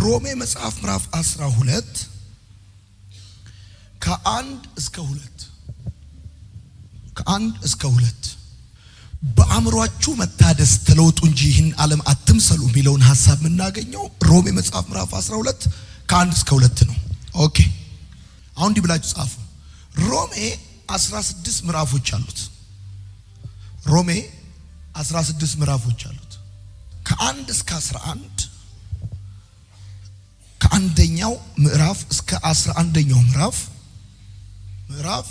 ሮሜ መጽሐፍ ምዕራፍ 12 ከአንድ እስከ ሁለት በአእምሮአችሁ መታደስ ተለውጡ እንጂ ይህን ዓለም አትምሰሉ የሚለውን ሐሳብ የምናገኘው ሮሜ መጽሐፍ ምዕራፍ 12 ከአንድ እስከ ሁለት ነው። ኦኬ አሁን እንዲህ ብላችሁ ጻፉ። ሮሜ 16 ምዕራፎች አሉት። ሮሜ 16 ምዕራፎች አሉት። ከአንድ እስከ 11 ከአንደኛው ምዕራፍ እስከ 11ኛው ምዕራፍ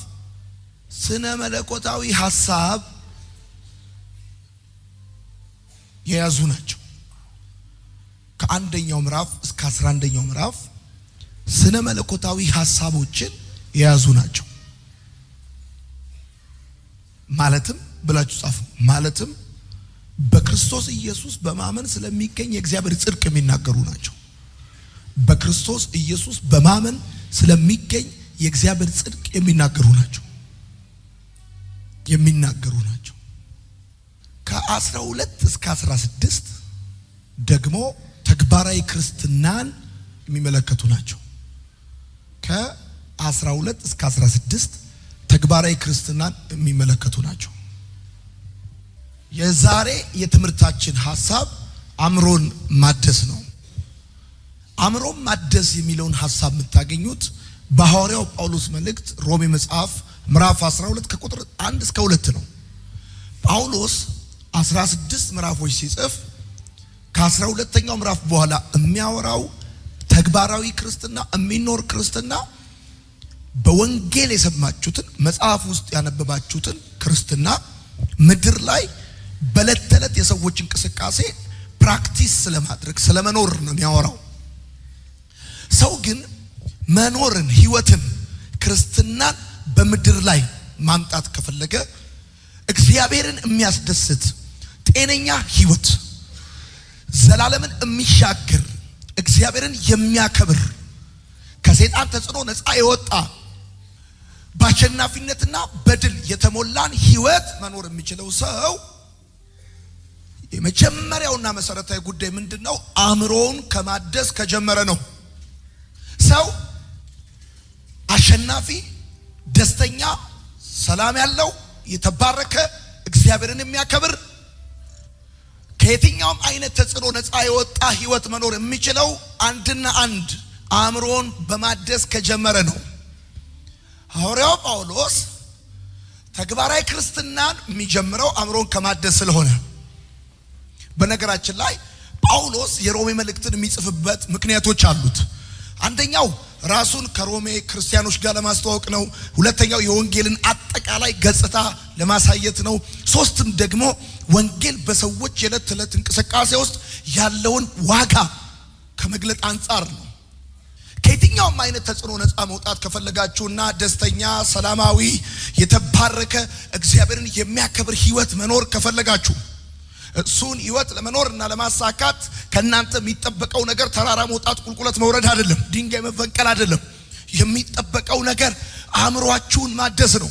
ስነ መለኮታዊ ሐሳብ የያዙ ናቸው። ከአንደኛው ምዕራፍ እስከ 11ኛው ምዕራፍ ስነ መለኮታዊ ሐሳቦችን የያዙ ናቸው። ማለትም ብላችሁ ጻፉ። ማለትም በክርስቶስ ኢየሱስ በማመን ስለሚገኝ የእግዚአብሔር ጽድቅ የሚናገሩ ናቸው። በክርስቶስ ኢየሱስ በማመን ስለሚገኝ የእግዚአብሔር ጽድቅ የሚናገሩ ናቸው። ከ12 እስከ 16 ደግሞ ተግባራዊ ክርስትናን የሚመለከቱ ናቸው። ከ12 እስከ 16 ተግባራዊ ክርስትናን የሚመለከቱ ናቸው። የዛሬ የትምህርታችን ሐሳብ አእምሮን ማደስ ነው። አእምሮን ማደስ የሚለውን ሐሳብ የምታገኙት በሐዋርያው ጳውሎስ መልእክት ሮሜ መጽሐፍ ምዕራፍ 12 ከቁጥር 1 እስከ 2 ነው። ጳውሎስ 16 ምዕራፎች ሲጽፍ ከ12ኛው ምዕራፍ በኋላ የሚያወራው ተግባራዊ ክርስትና የሚኖር ክርስትና በወንጌል የሰማችሁትን መጽሐፍ ውስጥ ያነበባችሁትን ክርስትና ምድር ላይ በዕለት ተዕለት የሰዎች እንቅስቃሴ ፕራክቲስ ስለማድረግ ስለመኖር ነው የሚያወራው። ሰው ግን መኖርን ህይወትን ክርስትናን በምድር ላይ ማምጣት ከፈለገ እግዚአብሔርን የሚያስደስት ጤነኛ ህይወት ዘላለምን የሚሻገር እግዚአብሔርን የሚያከብር ከሰይጣን ተጽዕኖ ነፃ የወጣ በአሸናፊነትና በድል የተሞላን ህይወት መኖር የሚችለው ሰው የመጀመሪያውና መሰረታዊ ጉዳይ ምንድነው? አእምሮውን ከማደስ ከጀመረ ነው። ሰው አሸናፊ፣ ደስተኛ፣ ሰላም ያለው የተባረከ እግዚአብሔርን የሚያከብር ከየትኛውም አይነት ተጽዕኖ ነፃ የወጣ ህይወት መኖር የሚችለው አንድና አንድ አእምሮን በማደስ ከጀመረ ነው። ሐዋርያው ጳውሎስ ተግባራዊ ክርስትናን የሚጀምረው አእምሮን ከማደስ ስለሆነ፣ በነገራችን ላይ ጳውሎስ የሮሜ መልእክትን የሚጽፍበት ምክንያቶች አሉት። አንደኛው ራሱን ከሮሜ ክርስቲያኖች ጋር ለማስተዋወቅ ነው። ሁለተኛው የወንጌልን አጠቃላይ ገጽታ ለማሳየት ነው። ሶስትም ደግሞ ወንጌል በሰዎች የዕለት ተዕለት እንቅስቃሴ ውስጥ ያለውን ዋጋ ከመግለጥ አንጻር ነው። ከየትኛውም አይነት ተጽዕኖ ነፃ መውጣት ከፈለጋችሁና ደስተኛ፣ ሰላማዊ፣ የተባረከ እግዚአብሔርን የሚያከብር ህይወት መኖር ከፈለጋችሁ እሱን ህይወት ለመኖርና ለማሳካት ከናንተ የሚጠበቀው ነገር ተራራ መውጣት፣ ቁልቁለት መውረድ አይደለም። ድንጋይ መፈንቀል አይደለም። የሚጠበቀው ነገር አእምሮአችሁን ማደስ ነው።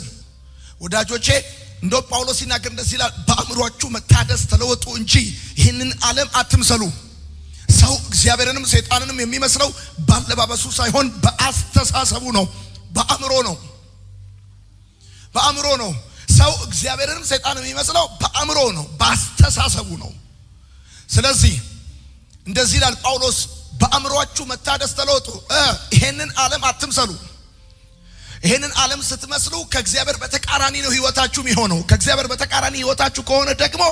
ወዳጆቼ እንደው ጳውሎስ ሲናገር እንደዚህ ይላል፣ በአእምሮአችሁ መታደስ ተለወጡ እንጂ ይህንን ዓለም አትምሰሉ። ሰው እግዚአብሔርንም ሰይጣንንም የሚመስለው ባለባበሱ ሳይሆን በአስተሳሰቡ ነው፣ በአእምሮ ነው። ሰው እግዚአብሔርንም ሰይጣንም የሚመስለው በአእምሮ ነው፣ በአስተሳሰቡ ነው። ስለዚህ እንደዚህ ይላል ጳውሎስ፣ በአእምሮአችሁ መታደስ ተለወጡ፣ ይሄንን ዓለም አትምሰሉ። ይሄንን ዓለም ስትመስሉ ከእግዚአብሔር በተቃራኒ ነው ህይወታችሁ የሚሆነው። ከእግዚአብሔር በተቃራኒ ህይወታችሁ ከሆነ ደግሞ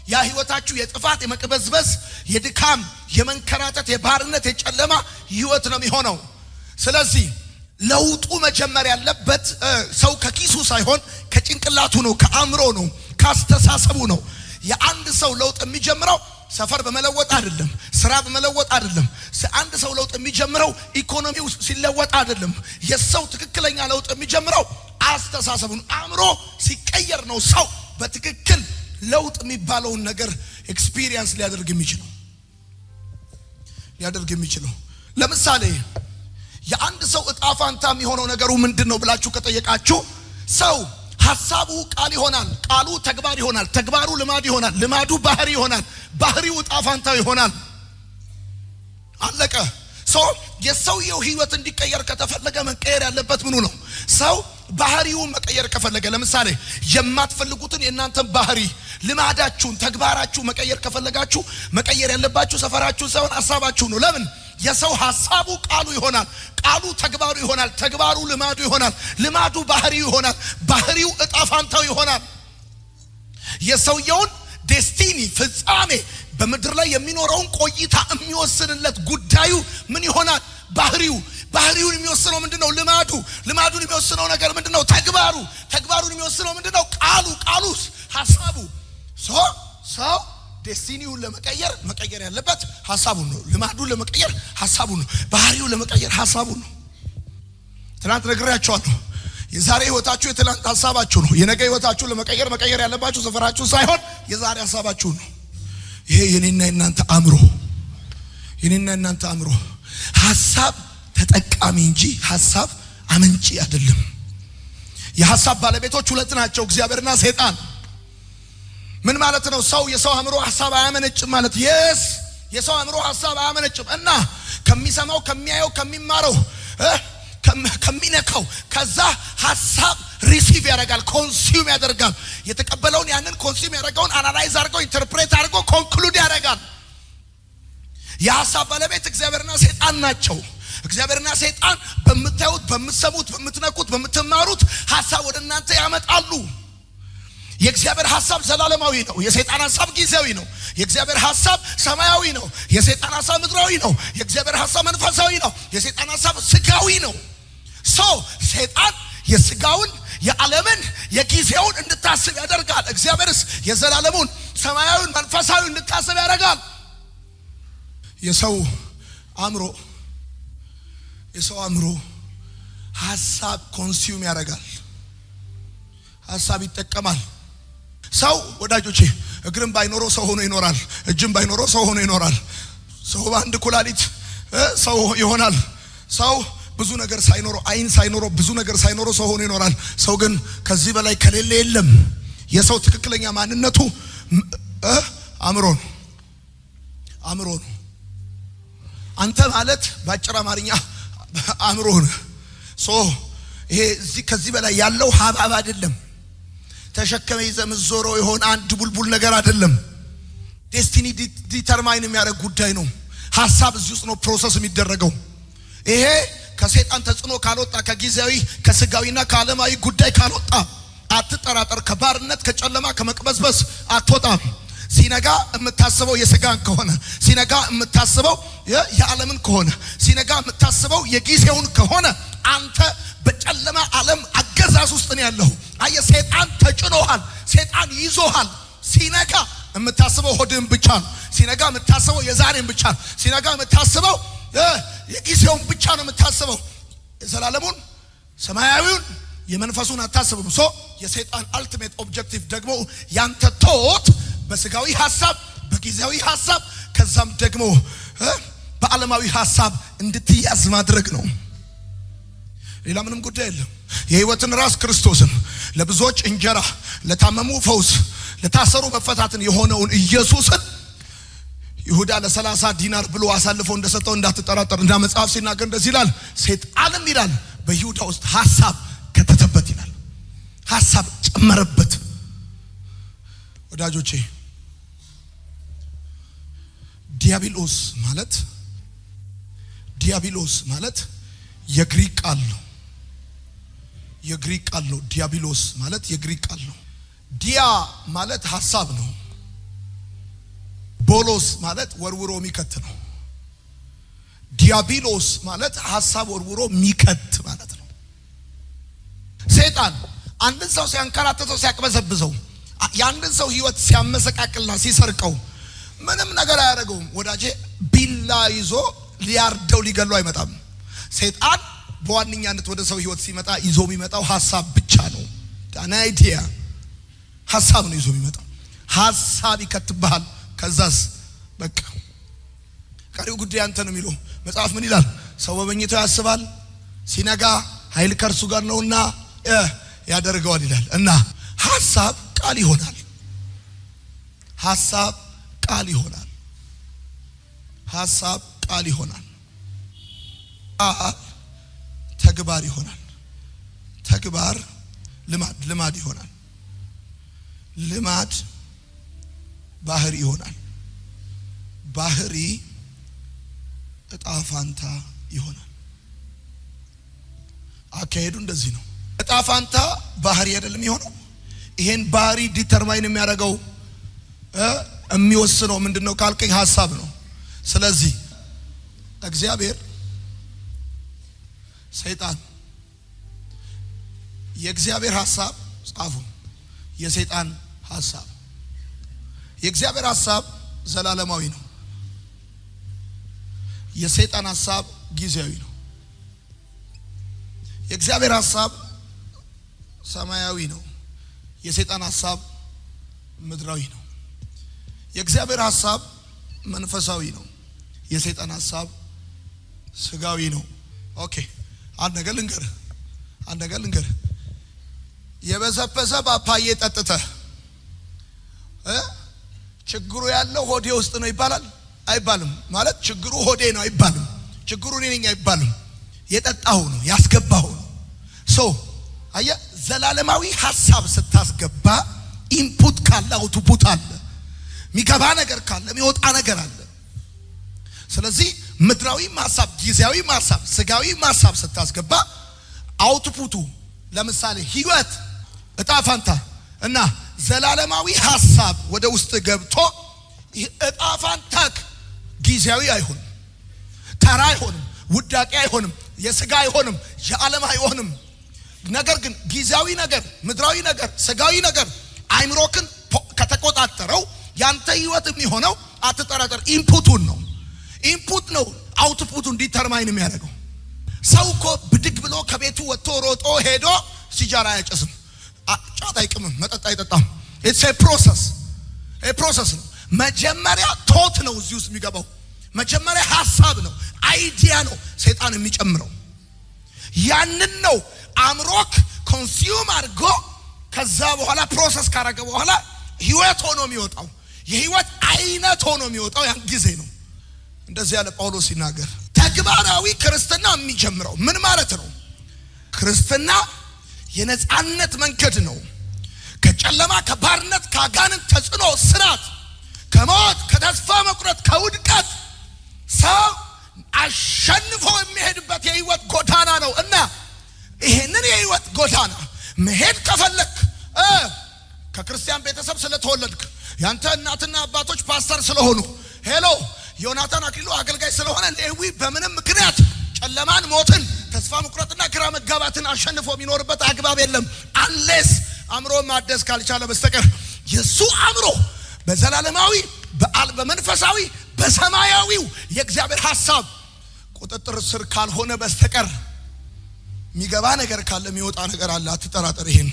ያ ህይወታችሁ የጥፋት፣ የመቅበዝበዝ፣ የድካም፣ የመንከራተት፣ የባርነት፣ የጨለማ ህይወት ነው የሚሆነው። ስለዚህ ለውጡ መጀመር ያለበት ሰው ከኪሱ ሳይሆን ከጭንቅላቱ ነው፣ ከአእምሮ ነው፣ ካስተሳሰቡ ነው። የአንድ ሰው ለውጥ የሚጀምረው ሰፈር በመለወጥ አይደለም፣ ስራ በመለወጥ አይደለም። አንድ ሰው ለውጥ የሚጀምረው ኢኮኖሚው ሲለወጥ አይደለም። የሰው ትክክለኛ ለውጥ የሚጀምረው አስተሳሰቡ ነው፣ አእምሮ ሲቀየር ነው ሰው በትክክል ለውጥ የሚባለውን ነገር ኤክስፒሪየንስ ሊያደርግ የሚችለው። ለምሳሌ የአንድ ሰው እጣ ፋንታ የሚሆነው ነገሩ ምንድነው ብላችሁ ከጠየቃችሁ፣ ሰው ሐሳቡ ቃል ይሆናል፣ ቃሉ ተግባር ይሆናል፣ ተግባሩ ልማድ ይሆናል፣ ልማዱ ባህሪ ይሆናል፣ ባህሪው እጣ ፋንታ ይሆናል። አለቀ። የሰውየው ህይወት እንዲቀየር ከተፈለገ መቀየር ያለበት ምኑ ነው? ሰው ባህሪውን መቀየር ከፈለገ፣ ለምሳሌ የማትፈልጉትን የእናንተን ባህሪ፣ ልማዳችሁን፣ ተግባራችሁ መቀየር ከፈለጋችሁ መቀየር ያለባችሁ ሰፈራችሁን ሳይሆን ሐሳባችሁ ነው። ለምን? የሰው ሐሳቡ ቃሉ ይሆናል፣ ቃሉ ተግባሩ ይሆናል፣ ተግባሩ ልማዱ ይሆናል፣ ልማዱ ባህሪው ይሆናል፣ ባህሪው እጣ ፋንታው ይሆናል። የሰውየውን ዴስቲኒ ፍጻሜ በምድር ላይ የሚኖረውን ቆይታ የሚወስንለት ጉዳዩ ምን ይሆናል? ባህሪውን የሚወስነው ምንድነው? ልማዱን የሚወስነው ነገር ምንድነው? ተግባሩን የሚወስነው ምንድነው? ቃሉስ ሐሳቡ። ሰው ዴስቲኒውን መቀየር ያለበት ሐሳቡን ነው። ልማዱን ለመቀየር ሐሳቡን ነው። ባህሪውን ለመቀየር ሐሳቡን ነው። ትናንት ነግሬያችኋለሁ። የዛሬ ህይወታችሁ የትናንት ሐሳባችሁ ነው። የነገ ህይወታችሁ መቀየር ያለባችሁ ሰፈራችሁ ሳይሆን የዛሬ ሐሳባችሁ ነው። ይሄ የኔና የናንተ አእምሮ ሐሳብ ተጠቃሚ እንጂ ሐሳብ አመንጪ አይደለም። የሐሳብ ባለቤቶች ሁለት ናቸው፣ እግዚአብሔርና ሰይጣን። ምን ማለት ነው? የሰው አእምሮ ሐሳብ አያመነጭም ማለት የሰው አእምሮ ሐሳብ አያመነጭም እና ከሚሰማው፣ ከሚያየው፣ ከሚማረው፣ ከሚነካው ከዛ ሐሳብ ሪሲቭ ያደርጋል፣ ኮንሱም ያደርጋል። የተቀበለውን ያንን ኮንሱም ያደርገውን አናላይዝ አድርጎ ኢንተርፕሬት አድርጎ ኮንክሉድ ያደርጋል። የሐሳብ ባለቤት እግዚአብሔርና ሰይጣን ናቸው። እግዚአብሔርና ሰይጣን በምታዩት፣ በምትሰሙት፣ በምትነኩት፣ በምትማሩት ሐሳብ ወደ እናንተ ያመጣሉ። የእግዚአብሔር ሐሳብ ዘላለማዊ ነው። የሰይጣን ሐሳብ ጊዜያዊ ነው። የእግዚአብሔር ሐሳብ ሰማያዊ ነው። የሰይጣን ሐሳብ ምድራዊ ነው። የእግዚአብሔር ሐሳብ መንፈሳዊ ነው። የሰይጣን ሐሳብ ስጋዊ ነው። ሰይጣን የስጋውን፣ የዓለምን፣ የጊዜውን እንድታስብ ያደርጋል። እግዚአብሔርስ የዘላለሙን፣ ሰማያዊውን፣ መንፈሳዊ እንድታስብ ያደርጋል። የሰው አእምሮ ሐሳብ ኮንሱም ያደርጋል። ሐሳብ ይጠቀማል። ሰው ወዳጆቼ እግርም ባይኖረው ሰው ሆኖ ይኖራል። እጅም ባይኖረው ሰው ሆኖ ይኖራል። ሰው በአንድ ኩላሊት ሰው ይሆናል። ሰው ብዙ ነገር ሳይኖረው፣ አይን ሳይኖረው፣ ብዙ ነገር ሳይኖረው ሰው ሆኖ ይኖራል። ሰው ግን ከዚህ በላይ ከሌለ የለም። የሰው ትክክለኛ ማንነቱ አእምሮ ነው። አንተ ማለት በአጭር አማርኛ አእምሮ ነው። ይሄ ከዚህ በላይ ያለው ሀብሀብ አይደለም። ተሸከመ ይዘምዞረው የሆነ አንድ ቡልቡል ነገር አይደለም። ዴስቲኒ ዲተርማይን የሚያደርግ ጉዳይ ነው። ሐሳብ እዚህ ውስጥ ነው ፕሮሰስ የሚደረገው። ይሄ ከሰይጣን ተጽዕኖ ካልወጣ፣ ከጊዜያዊ ከስጋዊና ከዓለማዊ ጉዳይ ካልወጣ አትጠራጠር። ከባርነት፣ ከጨለማ፣ ከመቅበዝበዝ አትወጣም። ሲነጋ የምታስበው የስጋን ከሆነ፣ ሲነጋ የምታስበው የዓለምን ከሆነ፣ ሲነጋ የምታስበው የጊዜውን ከሆነ አንተ በጨለማ ዓለም አገዛዝ ውስጥ ነው ያለው። ሰይጣን ተጭኖሃል፣ ሰይጣን ይዞሃል። ሲነጋ የምታስበው ሆድን ብቻ ነው። ሲነጋ የምታስበው የዛሬን ብቻ ነው። ሲነጋ የምታስበው የጊዜውን ብቻ ነው የምታስበው። የዘላለሙን፣ ሰማያዊውን፣ የመንፈሱን አታስብም። የሰይጣን አልቲሜት ኦብጀክቲቭ ደግሞ ያንተ ቶት በስጋዊ ሐሳብ፣ በጊዜያዊ ሐሳብ፣ ከዛም ደግሞ በዓለማዊ ሐሳብ እንድትያዝ ማድረግ ነው። ሌላ ምንም ጉዳይ የለም። የህይወትን ራስ ክርስቶስን፣ ለብዙዎች እንጀራ፣ ለታመሙ ፈውስ፣ ለታሰሩ መፈታትን የሆነውን ኢየሱስን ይሁዳ ለ30 ዲናር ብሎ አሳልፎ እንደሰጠው እንዳትጠራጠር። እንደ መጽሐፍ ሲናገር እንደዚህ ይላል፣ ሰይጣንም ይላል በይሁዳ ውስጥ ሐሳብ ከተተበት ይላል፣ ሐሳብ ጨመረበት። ወዳጆቼ ዲያብሎስ ማለት የግሪክ ቃል ነው። ዲያብሎስ ማለት የግሪክ ቃል ነው። ዲያ ማለት ሐሳብ ነው። ቦሎስ ማለት ወርውሮ የሚከት ነው። ዲያብሎስ ማለት ሐሳብ ወርውሮ የሚከት ማለት ነው። ሰይጣን አንድን ሰው ሲያንከራተተው፣ ሲያቅበዘብዘው፣ ያንድን ሰው ህይወት ሲያመሰቃቅልና ሲሰርቀው ምንም ነገር አያደርገውም። ወዳጄ ቢላ ይዞ ሊያርደው ሊገለው አይመጣም። ሰይጣን በዋነኛነት ወደ ሰው ህይወት ሲመጣ ይዞ የሚመጣው ሐሳብ ብቻ ነው። አይዲያ ሐሳብ ነው ይዞ የሚመጣው። ሐሳብ ይከትብሃል። ከዛስ በቃ ቀሪው ጉዳይ አንተ ነው የሚለው መጽሐፍ ምን ይላል? ሰው በመኝታው ያስባል፣ ሲነጋ ኃይል ከእርሱ ጋር ነውና ያደርገዋል ይላል። እና ሐሳብ ቃል ይሆናል። ሐሳብ ቃል ይሆናል። ተግባር ይሆናል። ተግባር ልማድ ይሆናል። ልማድ ባህሪ ይሆናል። ባህሪ እጣ ፋንታ ይሆናል። አካሄዱ እንደዚህ ነው። እጣ ፋንታ ባህሪ አይደለም የሆነው። ይሄን ባህሪ ዲተርማይን የሚያደርገው የሚወስነው ምንድነው ካልከኝ ሐሳብ ነው። ስለዚህ እግዚአብሔር ሰይጣን የእግዚአብሔር ሐሳብ ጻፉ። የሰይጣን ሐሳብ የእግዚአብሔር ሐሳብ ዘላለማዊ ነው። የሰይጣን ሐሳብ ጊዜያዊ ነው። የእግዚአብሔር ሐሳብ ሰማያዊ ነው። የሰይጣን ሐሳብ ምድራዊ ነው። የእግዚአብሔር ሐሳብ መንፈሳዊ ነው። የሰይጣን ሐሳብ ስጋዊ ነው። ኦኬ አንድ ነገር ልንገርህ የበሰበሰ ፓፓዬ ጠጥተህ ችግሩ ያለው ሆዴ ውስጥ ነው ይባላል አይባልም? ማለት ችግሩ ሆዴ ነው አይባልም። ችግሩ እኔ ነኝ አይባልም። የጠጣው ነው ያስገባው ነው። አየ ዘላለማዊ ሐሳብ ስታስገባ ኢንፑት ካለ አውትፑት አለ። የሚገባ ነገር ካለ የሚወጣ ነገር አለ። ስለዚህ ምድራዊ ሐሳብ፣ ጊዜያዊ ሐሳብ፣ ስጋዊ ሐሳብ ስታስገባ አውትፑቱ ለምሳሌ ህይወት፣ እጣ ፋንታ እና ዘላለማዊ ሐሳብ ወደ ውስጥ ገብቶ እጣ ፋንታክ ጊዜያዊ አይሆንም፣ ተራ አይሆንም፣ ውዳቂ አይሆንም፣ የስጋ አይሆንም፣ የዓለም አይሆንም። ነገር ግን ጊዜያዊ ነገር፣ ምድራዊ ነገር፣ ስጋዊ ነገር አይምሮክን ከተቆጣጠረው ያንተ ህይወት የሚሆነው አትጠራጠር ኢንፑቱን ነው። ኢንፑት ነው አውትፑቱን ዲተርማይን የሚያደርገው። ሰው እኮ ብድግ ብሎ ከቤቱ ወጥቶ ሮጦ ሄዶ ሲጃራ አያጨስም፣ ጫት አይቅምም፣ መጠጥ አይጠጣም። ኢትስ ኤ ፕሮሰስ ነው። መጀመሪያ ቶት ነው እዚህ ውስጥ የሚገባው። መጀመሪያ ሐሳብ ነው፣ አይዲያ ነው ሰይጣን የሚጨምረው። ያንን ነው አምሮክ ኮንሱም አድርጎ ከዛ በኋላ ፕሮሰስ ካረገ በኋላ ህይወት ሆኖ የሚወጣው፣ የህይወት አይነት ሆኖ የሚወጣው ያን ጊዜ ነው። እንደዚህ ያለ ጳውሎስ ሲናገር ተግባራዊ ክርስትና የሚጀምረው ምን ማለት ነው? ክርስትና የነጻነት መንገድ ነው። ከጨለማ፣ ከባርነት፣ ከአጋንንት ተጽዕኖ ስራት፣ ከሞት፣ ከተስፋ መቁረጥ፣ ከውድቀት ሰው አሸንፎ የሚሄድበት የህይወት ጎዳና ነው እና ይሄንን የህይወት ጎዳና መሄድ ከፈለክ ከክርስቲያን ቤተሰብ ስለተወለድክ ያንተ እናትና አባቶች ፓስተር ስለሆኑ ሄሎ ዮናታን አክሊሉ አገልጋይ ስለሆነ ሌዊ በምንም ምክንያት ጨለማን፣ ሞትን፣ ተስፋ መቁረጥና ግራ መጋባትን አሸንፎ የሚኖርበት አግባብ የለም አንሌስ አእምሮ ማደስ ካልቻለ በስተቀር። የሱ አእምሮ በዘላለማዊ በመንፈሳዊ በሰማያዊው የእግዚአብሔር ሐሳብ ቁጥጥር ስር ካልሆነ በስተቀር የሚገባ ነገር ካለ የሚወጣ ነገር አለ። አትጠራጠር። ይሄን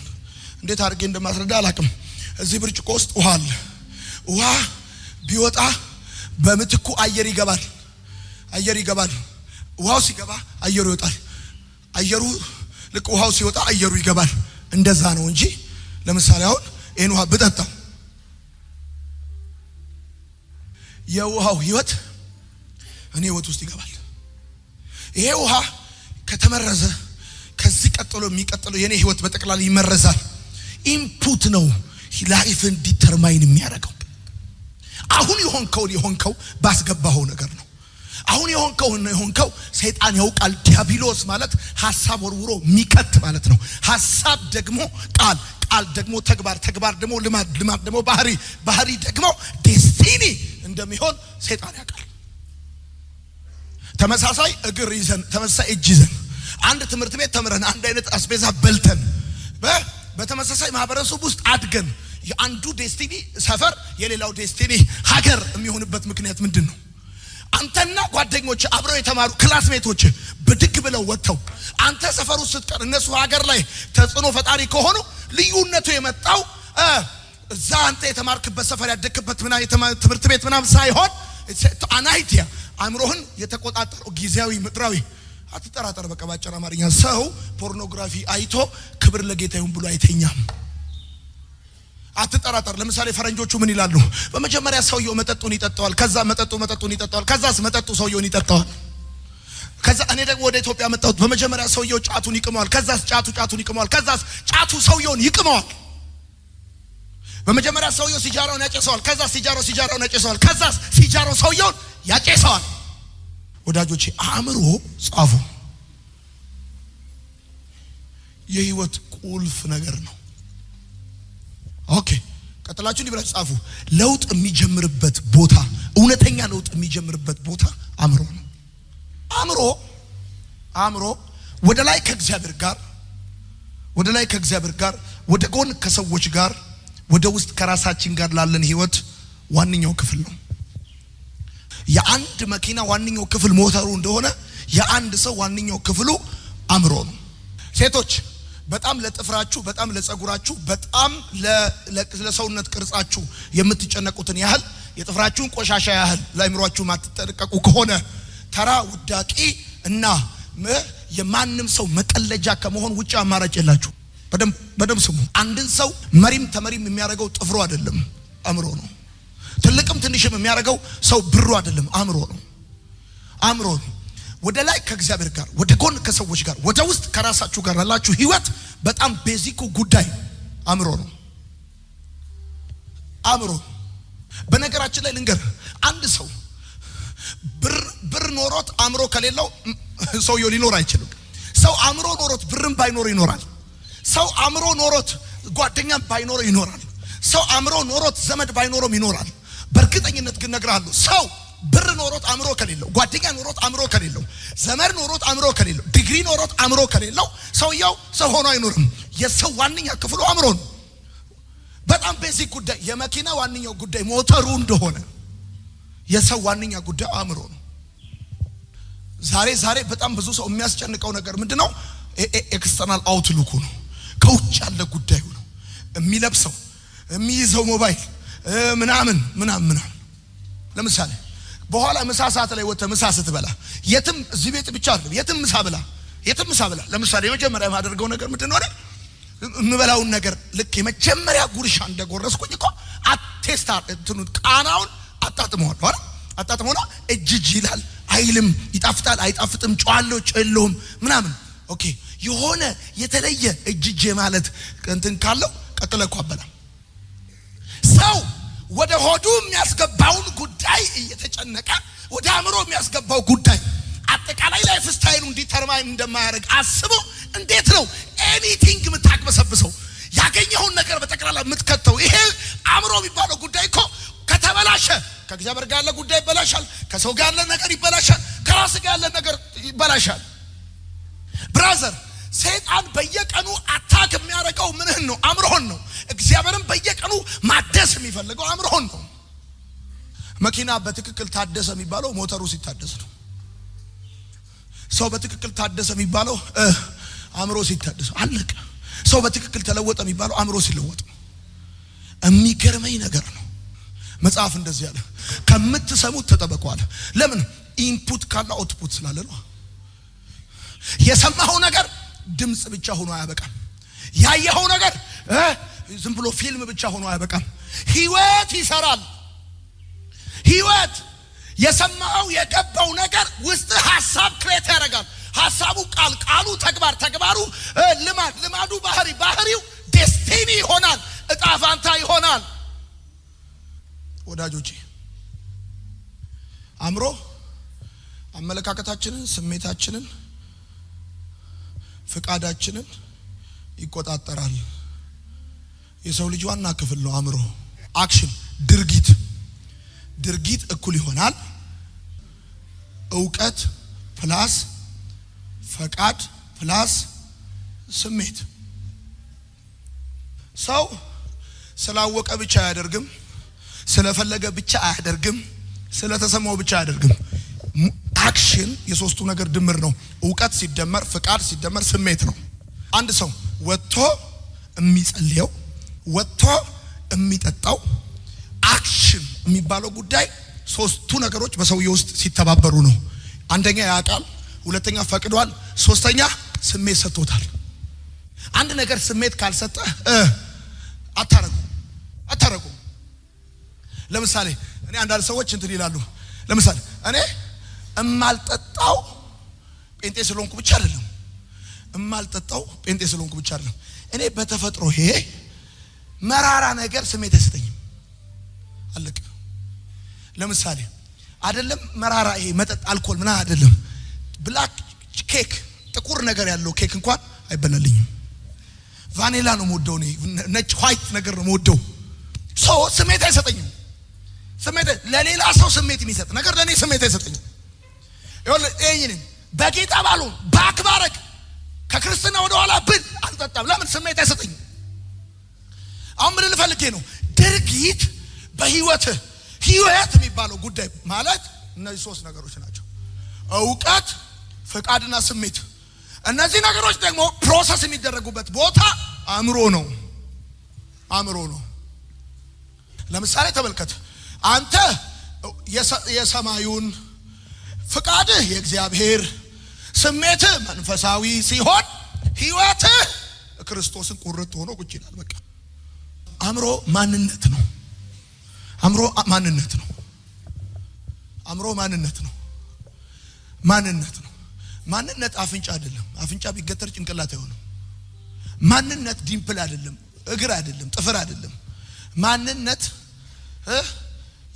እንዴት አድርጌ እንደማስረዳ አላውቅም። እዚህ ብርጭቆ ውስጥ ውሃ አለ። ውሃ ቢወጣ በምትኩ አየር ይገባል። ውሃው ሲገባ አየሩ ይወጣል። አየሩ ልክ ውሃው ሲወጣ አየሩ ይገባል። እንደዛ ነው እንጂ ለምሳሌ አሁን ይሄን ውሃ ብጠጣው የውሃው ህይወት እኔ ህይወት ውስጥ ይገባል። ይሄ ውሃ ከተመረዘ ከዚህ ቀጥሎ የሚቀጥለው የኔ ህይወት በጠቅላላ ይመረዛል። ኢንፑት ነው ላይፍን ዲተርማይን የሚያደርገው። አሁን የሆንከው ባስገባው ነገር ነው። አሁን የሆንከው ሰይጣን ያውቃል። ዲያብሎስ ማለት ሐሳብ ወርውሮ የሚቀጥ ማለት ነው። ሐሳብ ደግሞ ቃል ደግሞ ተግባር ደግሞ ልማድ ደግሞ ባህሪ ደግሞ ዴስቲኒ እንደሚሆን ሰይጣን ያውቃል። ተመሳሳይ እግር ይዘን ተመሳሳይ እጅ ይዘን አንድ ትምህርት ቤት ተምረን አንድ አይነት አስቤዛ በልተን በተመሳሳይ ማህበረሰብ ውስጥ አድገን የአንዱ ዴስቲኒ ሰፈር የሌላው ዴስቲኒ ሀገር የሚሆንበት ምክንያት ምንድን ነው? አንተና ጓደኞች አብረው የተማሩ ክላስሜቶች ብድግ ብለው ወጥተው አንተ ሰፈሩ ስትቀር እነሱ ሀገር ላይ ተጽዕኖ ፈጣሪ ከሆኑ ልዩነቱ የመጣው እዛ አንተ የተማርክበት ሰፈር ያደክበት ትምህርት ቤት ምናምን ሳይሆን አናይቲያ አእምሮህን የተቆጣጠረው ጊዜያዊ ምድራዊ። አትጠራጠር። በቃ ባጭር አማርኛ ሰው ፖርኖግራፊ አይቶ ክብር ለጌታ ይሁን ብሎ አይተኛም። አትጠራጠር። ለምሳሌ ፈረንጆቹ ምን ይላሉ? በመጀመሪያ ሰውየው መጠጡን ይጠጣዋል፣ ከዛ መጠጡን ይጠጣዋል፣ ከዛስ መጠጡ ሰውየውን ይጠጣዋል፣ ከዛ እኔ ደግሞ ወደ ኢትዮጵያ መጣሁት። በመጀመሪያ ሰውየው ጫቱን ይቅመዋል። ከዛስ ጫቱን ይቅመዋል። ከዛስ ጫቱ ሰውየውን ይቅመዋል። በመጀመሪያ ሰውየው ሲጃራውን ያጨሰዋል። ከዛስ ሲጃራውን ያጨሰዋል። ከዛስ ሲጃራው ሰውየውን ያጨሰዋል። ወዳጆቼ አእምሮ ጻፉ፣ የህይወት ቁልፍ ነገር ነው። ኦኬ ቀጥላችሁ እንዲብላችሁ ጻፉ። ለውጥ የሚጀምርበት ቦታ፣ እውነተኛ ለውጥ የሚጀምርበት ቦታ አእምሮ ነው። አእምሮ ወደ ላይ ከእግዚአብሔር ጋር፣ ወደ ጎን ከሰዎች ጋር፣ ወደ ውስጥ ከራሳችን ጋር ላለን ህይወት ዋንኛው ክፍል ነው። የአንድ መኪና ዋንኛው ክፍል ሞተሩ እንደሆነ የአንድ ሰው ዋንኛው ክፍሉ አእምሮ ነው። ሴቶች በጣም ለጥፍራችሁ፣ በጣም ለጸጉራችሁ፣ በጣም ለሰውነት ቅርጻችሁ የምትጨነቁትን ያህል የጥፍራችሁን ቆሻሻ ያህል ለአእምሮአችሁ ማትጠነቀቁ ከሆነ ተራ ውዳቂ እና የማንም ሰው መቀለጃ ከመሆን ውጪ አማራጭ የላችሁ። በደም ስሙ። አንድን ሰው መሪም ተመሪም የሚያደርገው ጥፍሩ አይደለም፣ አእምሮ ነው። ትልቅም ትንሽም የሚያደርገው ሰው ብሩ አይደለም፣ አእምሮ ነው። ወደ ላይ ከእግዚአብሔር ጋር፣ ወደ ጎን ከሰዎች ጋር፣ ወደ ውስጥ ከራሳችሁ ጋር ያላችሁ ህይወት በጣም ቤዚኩ ጉዳይ አእምሮ ነው። በነገራችን ላይ ልንገር፣ አንድ ሰው ብር ኖሮት አእምሮ ከሌለው ሰውየው ሊኖር አይችልም። ሰው አእምሮ ኖሮት ብርም ባይኖር ይኖራል። ሰው አእምሮ ኖሮት ጓደኛም ባይኖር ይኖራል። ሰው አእምሮ ኖሮት ዘመድ ባይኖርም ይኖራል። በእርግጠኝነት ግን እነግርሃለሁ፣ ሰው ብር ኖሮት አእምሮ ከሌለው፣ ጓደኛ ኖሮት አእምሮ ከሌለው፣ ዘመድ ኖሮት አእምሮ ከሌለው፣ ዲግሪ ኖሮት አእምሮ ከሌለው ሰውየው ሰው ሆኖ አይኖርም። የሰው ዋንኛ ክፍሉ አእምሮ ነው። በጣም ቤዚክ ጉዳይ፣ የመኪና ዋንኛው ጉዳይ ሞተሩ እንደሆነ የሰው ዋንኛ ጉዳይ አእምሮ ነው። ዛሬ በጣም ብዙ ሰው የሚያስጨንቀው ነገር ምንድነው? ኤክስተርናል አውትሉኩ ነው። ከውጭ ያለ ጉዳዩ ነው። የሚለብሰው፣ የሚይዘው ሞባይል ምናምን። ለምሳሌ በኋላ ምሳ ሰዓት ላይ ወጥተህ ምሳ ስትበላ የትም እዚህ ቤት ብቻ አይደለም፣ የትም ምሳ ብላ። ለምሳሌ የመጀመሪያ የማደርገው ነገር ምንድነው? የምበላውን ነገር ልክ የመጀመሪያ ጉርሻ እንደጎረስኩኝ እኮ አቴስታ እንትኑ ቃናውን አጣጥመውና እጅ ይላል አይልም፣ ይጣፍጣል አይጣፍጥም፣ ጨዋለው ጨለውም ምናምን። ኦኬ የሆነ የተለየ እጅ ማለት እንትን ካለው ቀጥለህ አበላ። ሰው ወደ ሆዱ የሚያስገባውን ጉዳይ እየተጨነቀ ወደ አእምሮ የሚያስገባው ጉዳይ አጠቃላይ ላይፍ ስታይሉን ዲተርማይን እንደማያደርግ አስቦ እንዴት ነው ኤኒቲንግ የምታቅበሰብሰው ያገኘውን ነገር በጠቅላላ የምትከተው? ይሄ አእምሮ የሚባለው ጉዳይ እኮ ከተበላሸ ከእግዚአብሔር ጋር ያለ ጉዳይ ይበላሻል፣ ከሰው ጋር ያለ ነገር ይበላሻል፣ ከራስ ጋር ያለ ነገር ይበላሻል። ብራዘር ሰይጣን በየቀኑ አታክ የሚያደርገው ምንህን ነው? አእምሮህን ነው። እግዚአብሔርም በየቀኑ ማደስ የሚፈልገው አእምሮህን ነው። መኪና በትክክል ታደሰ የሚባለው ሞተሩ ሲታደስ ነው። ሰው በትክክል ታደሰ የሚባለው አእምሮ ሲታደስ አለቀ። ሰው በትክክል ተለወጠ የሚባለው አእምሮ ሲለወጥ ነው። የሚገርመኝ ነገር ነው። መጽሐፍ እንደዚህ ያለ ከምትሰሙት ተጠበቁ አለ። ለምን? ኢንፑት ካለ አውትፑት ስላለ ነው። የሰማኸው ነገር ድምጽ ብቻ ሆኖ አያበቃም። ያየኸው ነገር ዝም ብሎ ፊልም ብቻ ሆኖ አያበቃም። ህይወት ይሰራል። ህይወት የሰማኸው የገባው ነገር ውስጥ ሐሳብ ክሬት ያደርጋል። ሐሳቡ ቃሉ ተግባር፣ ተግባሩ ልማድ፣ ልማዱ ባህሪው ዴስቲኒ ይሆናል፣ እጣ ፋንታ ይሆናል። ወዳጆቼ አእምሮ አመለካከታችንን፣ ስሜታችንን፣ ፍቃዳችንን ይቆጣጠራል። የሰው ልጅ ዋና ክፍል ነው አእምሮ። አክሽን ድርጊት እኩል ይሆናል እውቀት ፕላስ ፈቃድ ፕላስ ስሜት። ሰው ስላወቀ ብቻ አያደርግም፣ ስለፈለገ ብቻ አያደርግም፣ ስለተሰማው ብቻ አያደርግም። አክሽን የሶስቱ ነገር ድምር ነው። እውቀት ሲደመር ፍቃድ ሲደመር ስሜት ነው። አንድ ሰው ወጥቶ የሚጸልየው፣ ወጥቶ የሚጠጣው አክሽን የሚባለው ጉዳይ ሶስቱ ነገሮች በሰውየው ውስጥ ሲተባበሩ ነው። አንደኛ ያውቃል፣ ሁለተኛ ፈቅዷል፣ ሶስተኛ ስሜት ሰጥቶታል። አንድ ነገር ስሜት ካልሰጠ አታረጉ። ለምሳሌ እኔ አንዳንድ ሰዎች እንትን ይላሉ። ለምሳሌ እኔ እማልጠጣው ጴንጤ ስለሆንኩ ብቻ አይደለም እማልጠጣው፣ ጴንጤ ስለሆንኩ ብቻ አይደለም። እኔ በተፈጥሮ ይሄ መራራ ነገር ስሜት አይሰጠኝም። አለቀ። ለምሳሌ አይደለም መራራ ይሄ መጠጥ አልኮል ምና አይደለም፣ ብላክ ኬክ ጥቁር ነገር ያለው ኬክ እንኳን አይበላልኝም። ቫኒላ ነው የምወደው እኔ፣ ነጭ ዋይት ነገር ነው የምወደው። ሰው ስሜት አይሰጠኝም። ስሜት ለሌላ ሰው ስሜት የሚሰጥ ነገር ለኔ ስሜት አይሰጠኝም። ይኸውልህ በጌታ ባልሆን ባክባረክ ከክርስትና ወደ ኋላ ብል አልጠጣም። ለምን? ስሜት አይሰጠኝም። አሁን ምን ልፈልጌ ነው? ድርጊት በህይወት የሚባለው ጉዳይ ማለት እነዚህ ሶስት ነገሮች ናቸው። እውቀት፣ ፍቃድና ስሜት። እነዚህ ነገሮች ደግሞ ፕሮሰስ የሚደረጉበት ቦታ አእምሮ ነው። ለምሳሌ ተመልከት። አንተ የሰማዩን፣ ፍቃድህ የእግዚአብሔር፣ ስሜትህ መንፈሳዊ ሲሆን ህይወትህ ክርስቶስን ቁርጥ ሆኖ ቁጭ ይላል። በቃ አእምሮ ማንነት ነው። አእምሮ ማንነት ነው። ማንነት አፍንጫ አይደለም። አፍንጫ ቢገተር ጭንቅላት አይሆንም። ማንነት ዲምፕል አይደለም፣ እግር አይደለም፣ ጥፍር አይደለም። ማንነት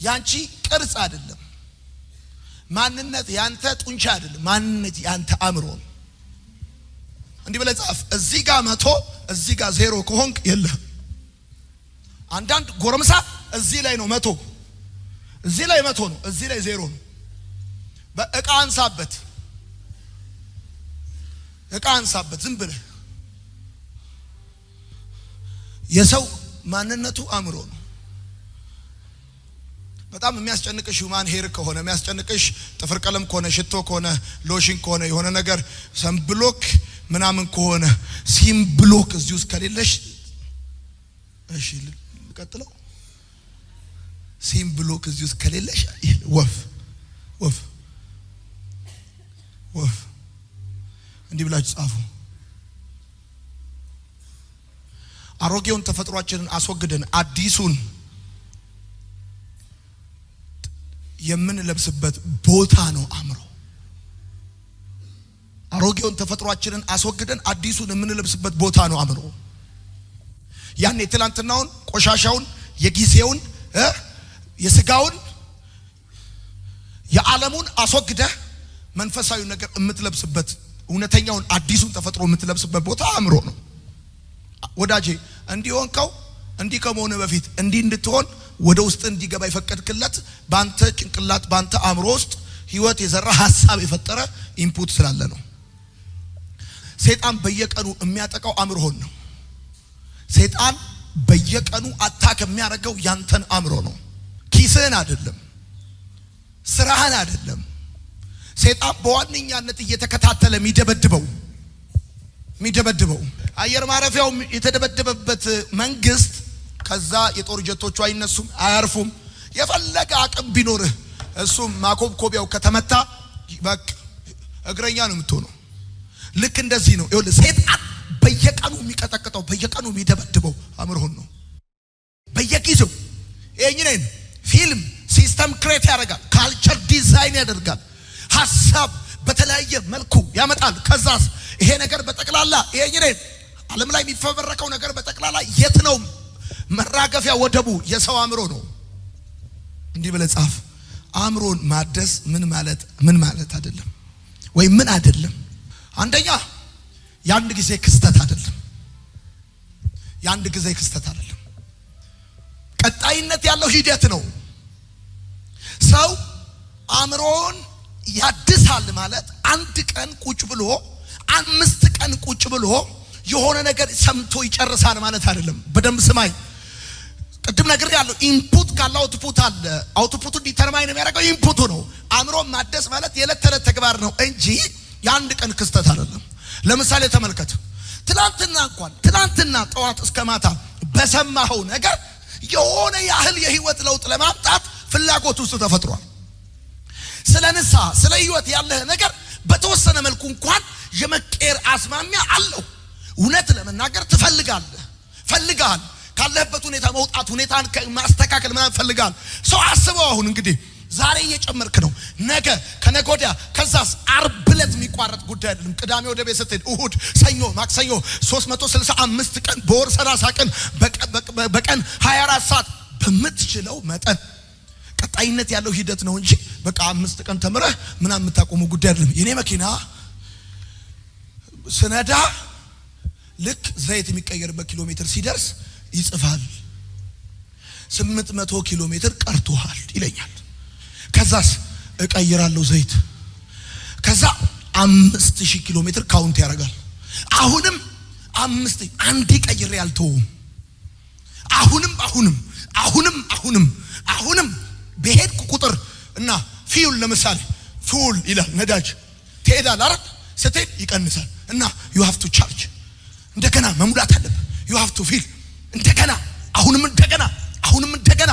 ያንቺ ቅርጽ አይደለም። ማንነት ያንተ ጡንቻ አይደለም። ማንነት ያንተ አእምሮ ነው። እንዲህ ብለህ ጻፍ። እዚህ ጋር 100 እዚህ ጋር 0 ከሆንክ የለህም። አንዳንድ ጎረምሳ እዚህ ላይ ነው 100፣ እዚህ ላይ 100 ነው፣ እዚህ ላይ 0 ነው። በእቃ አንሳበት ዝም ብለህ። የሰው ማንነቱ አእምሮ ነው። በጣም የሚያስጨንቅሽ ሁማን ሄር ከሆነ፣ የሚያስጨንቅሽ ጥፍር ቀለም ከሆነ፣ ሽቶ ከሆነ፣ ሎሽን ከሆነ፣ የሆነ ነገር ሰንብሎክ ምናምን ከሆነ፣ ሲም ብሎክ እዚህ ውስጥ ከሌለሽ፣ እሺ ልቀጥለው። ሲም ብሎክ እዚህ ውስጥ ከሌለሽ ወፍ እንዲህ ብላችሁ ጻፉ። አሮጌውን ተፈጥሯችንን አስወግደን አዲሱን የምንለብስበት ቦታ ነው አእምሮ። አሮጌውን ተፈጥሯችንን አስወግደን አዲሱን የምንለብስበት ቦታ ነው አእምሮ። ያኔ ትላንትናውን፣ ቆሻሻውን፣ የጊዜውን፣ የስጋውን፣ የዓለሙን አስወግደህ መንፈሳዊ ነገር የምትለብስበት፣ እውነተኛውን አዲሱን ተፈጥሮ የምትለብስበት ቦታ አእምሮ ነው። ወዳጄ እንዲሆንከው እንዲህ ከመሆነ በፊት እንዲህ እንድትሆን ወደ ውስጥ እንዲገባ የፈቀድክለት ባንተ ጭንቅላት ባንተ አእምሮ ውስጥ ህይወት የዘራ ሐሳብ የፈጠረ ኢንፑት ስላለ ነው። ሰይጣን በየቀኑ የሚያጠቃው አእምሮህን ነው። ሰይጣን በየቀኑ አታክ የሚያደርገው ያንተን አእምሮ ነው። ኪስህን አይደለም፣ ስራህን አይደለም። ሰይጣን በዋነኛነት እየተከታተለ የሚደበድበው አየር ማረፊያው የተደበደበበት መንግስት፣ ከዛ የጦር ጀቶቹ አይነሱም፣ አያርፉም። የፈለገ አቅም ቢኖርህ እሱም ማኮብኮቢያው ከተመታ በቃ እግረኛ ነው የምትሆነው። ልክ እንደዚህ ነው። ይኸውልህ ሰይጣን በየቀኑ የሚቀጠቅጠው በየቀኑ የሚደበድበው አእምሮህን ነው። በየጊዜው ይሄን ፊልም ሲስተም ክሬት ያደርጋል፣ ካልቸር ዲዛይን ያደርጋል፣ ሐሳብ በተለያየ መልኩ ያመጣል። ከዛስ ይሄ ነገር በጠቅላላ ይሄን ዓለም ላይ የሚፈበረከው ነገር በጠቅላላ የት ነው መራገፊያ ወደቡ? የሰው አእምሮ ነው። እንዲህ ብለህ ጻፍ። አእምሮን ማደስ ምን ማለት አይደለም ወይ ምን አይደለም። አንደኛ የአንድ ጊዜ ክስተት አይደለም። ቀጣይነት ያለው ሂደት ነው። ሰው አእምሮን ያድሳል ማለት አንድ ቀን ቁጭ ብሎ 5 ቀን ቁጭ ብሎ የሆነ ነገር ሰምቶ ይጨርሳል ማለት አይደለም። በደንብ ስማኝ። ቅድም ነገር ያለው ኢንፑት ካለ አውትፑት አለ። አውትፑቱ ዲተርማይን የሚያደርገው ኢንፑቱ ነው። አእምሮ ማደስ ማለት የዕለት ተዕለት ተግባር ነው እንጂ የአንድ ቀን ክስተት አይደለም። ለምሳሌ ተመልከት። ትናንትና ጠዋት እስከ ማታ በሰማኸው ነገር የሆነ ያህል የህይወት ለውጥ ለማምጣት ፍላጎት ውስጥ ተፈጥሯል። ስለ ንስሐ ስለ ህይወት ያለህ ነገር በተወሰነ መልኩ እንኳን የመቀየር አስማሚያ አለው። እውነት ለመናገር ፈልጋል ካለህበት ሁኔታ መውጣት፣ ሁኔታን ማስተካከል ምናምን ፈልጋል። ሰው አስበው። አሁን እንግዲህ ዛሬ እየጨመርክ ነው። ነገ ከነገ ወዲያ ከዛስ ዓርብ ዕለት የሚቋረጥ ጉዳይ አይደለም። ቅዳሜ ወደ ቤት ስትሄድ እሁድ፣ ሰኞ፣ ማክሰኞ 365 ቀን በወር 30 ቀን በቀን 24 ሰዓት በምትችለው መጠን ቀጣይነት ያለው ሂደት ነው እንጂ በቃ 5 ቀን ተምረህ ምናምን የምታቆመው ጉዳይ አይደለም። የኔ መኪና ስነዳ ልክ ዘይት የሚቀየርበት ኪሎ ሜትር ሲደርስ ይጽፋል 800 ኪሎ ሜትር ቀርቶሃል ይለኛል። ከዛስ እቀይራለሁ ዘይት። ከዛ 5000 ኪሎ ሜትር ካውንት ያደርጋል። አሁንም 5 አንዴ ቀይሬ አልተውም። አሁንም በሄድኩ ቁጥር እና ፊውል ለምሳሌ ፉል ይላል ነዳጅ ትሄዳል አይደል? ስትሄድ ይቀንሳል እና you have to charge እንደገና መሙላት አለበት። you have to fill እንደገና አሁንም እንደገና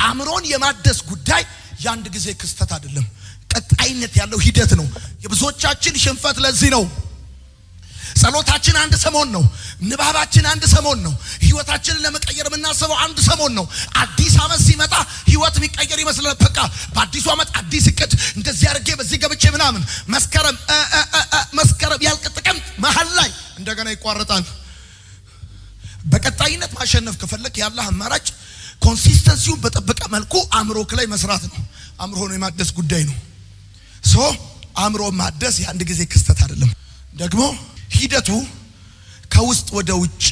አእምሮን የማደስ ጉዳይ ያንድ ጊዜ ክስተት አይደለም፣ ቀጣይነት ያለው ሂደት ነው። የብዙዎቻችን ሽንፈት ለዚህ ነው። ጸሎታችን አንድ ሰሞን ነው፣ ንባባችን አንድ ሰሞን ነው፣ ህይወታችንን ለመቀየር የምናስበው አንድ ሰሞን ነው። አዲስ ዓመት ሲመጣ ህይወት የሚቀየር ይመስላል። በቃ በአዲሱ ዓመት አዲስ እቅድ እንደዚህ አድርጌ በዚህ ገብቼ ምናምን መስከረም ያልቅ ጥቅምት መሃል ላይ እንደገና ይቋረጣል። በቀጣይነት ማሸነፍ ከፈለክ ያለህ አማራጭ ኮንሲስተንሲውን በጠበቀ መልኩ አእምሮክ ላይ መስራት ነው። አእምሮን የማደስ ጉዳይ ነው። አእምሮ ማደስ የአንድ ጊዜ ክስተት አይደለም። ደግሞ ሂደቱ ከውስጥ ወደ ውጭ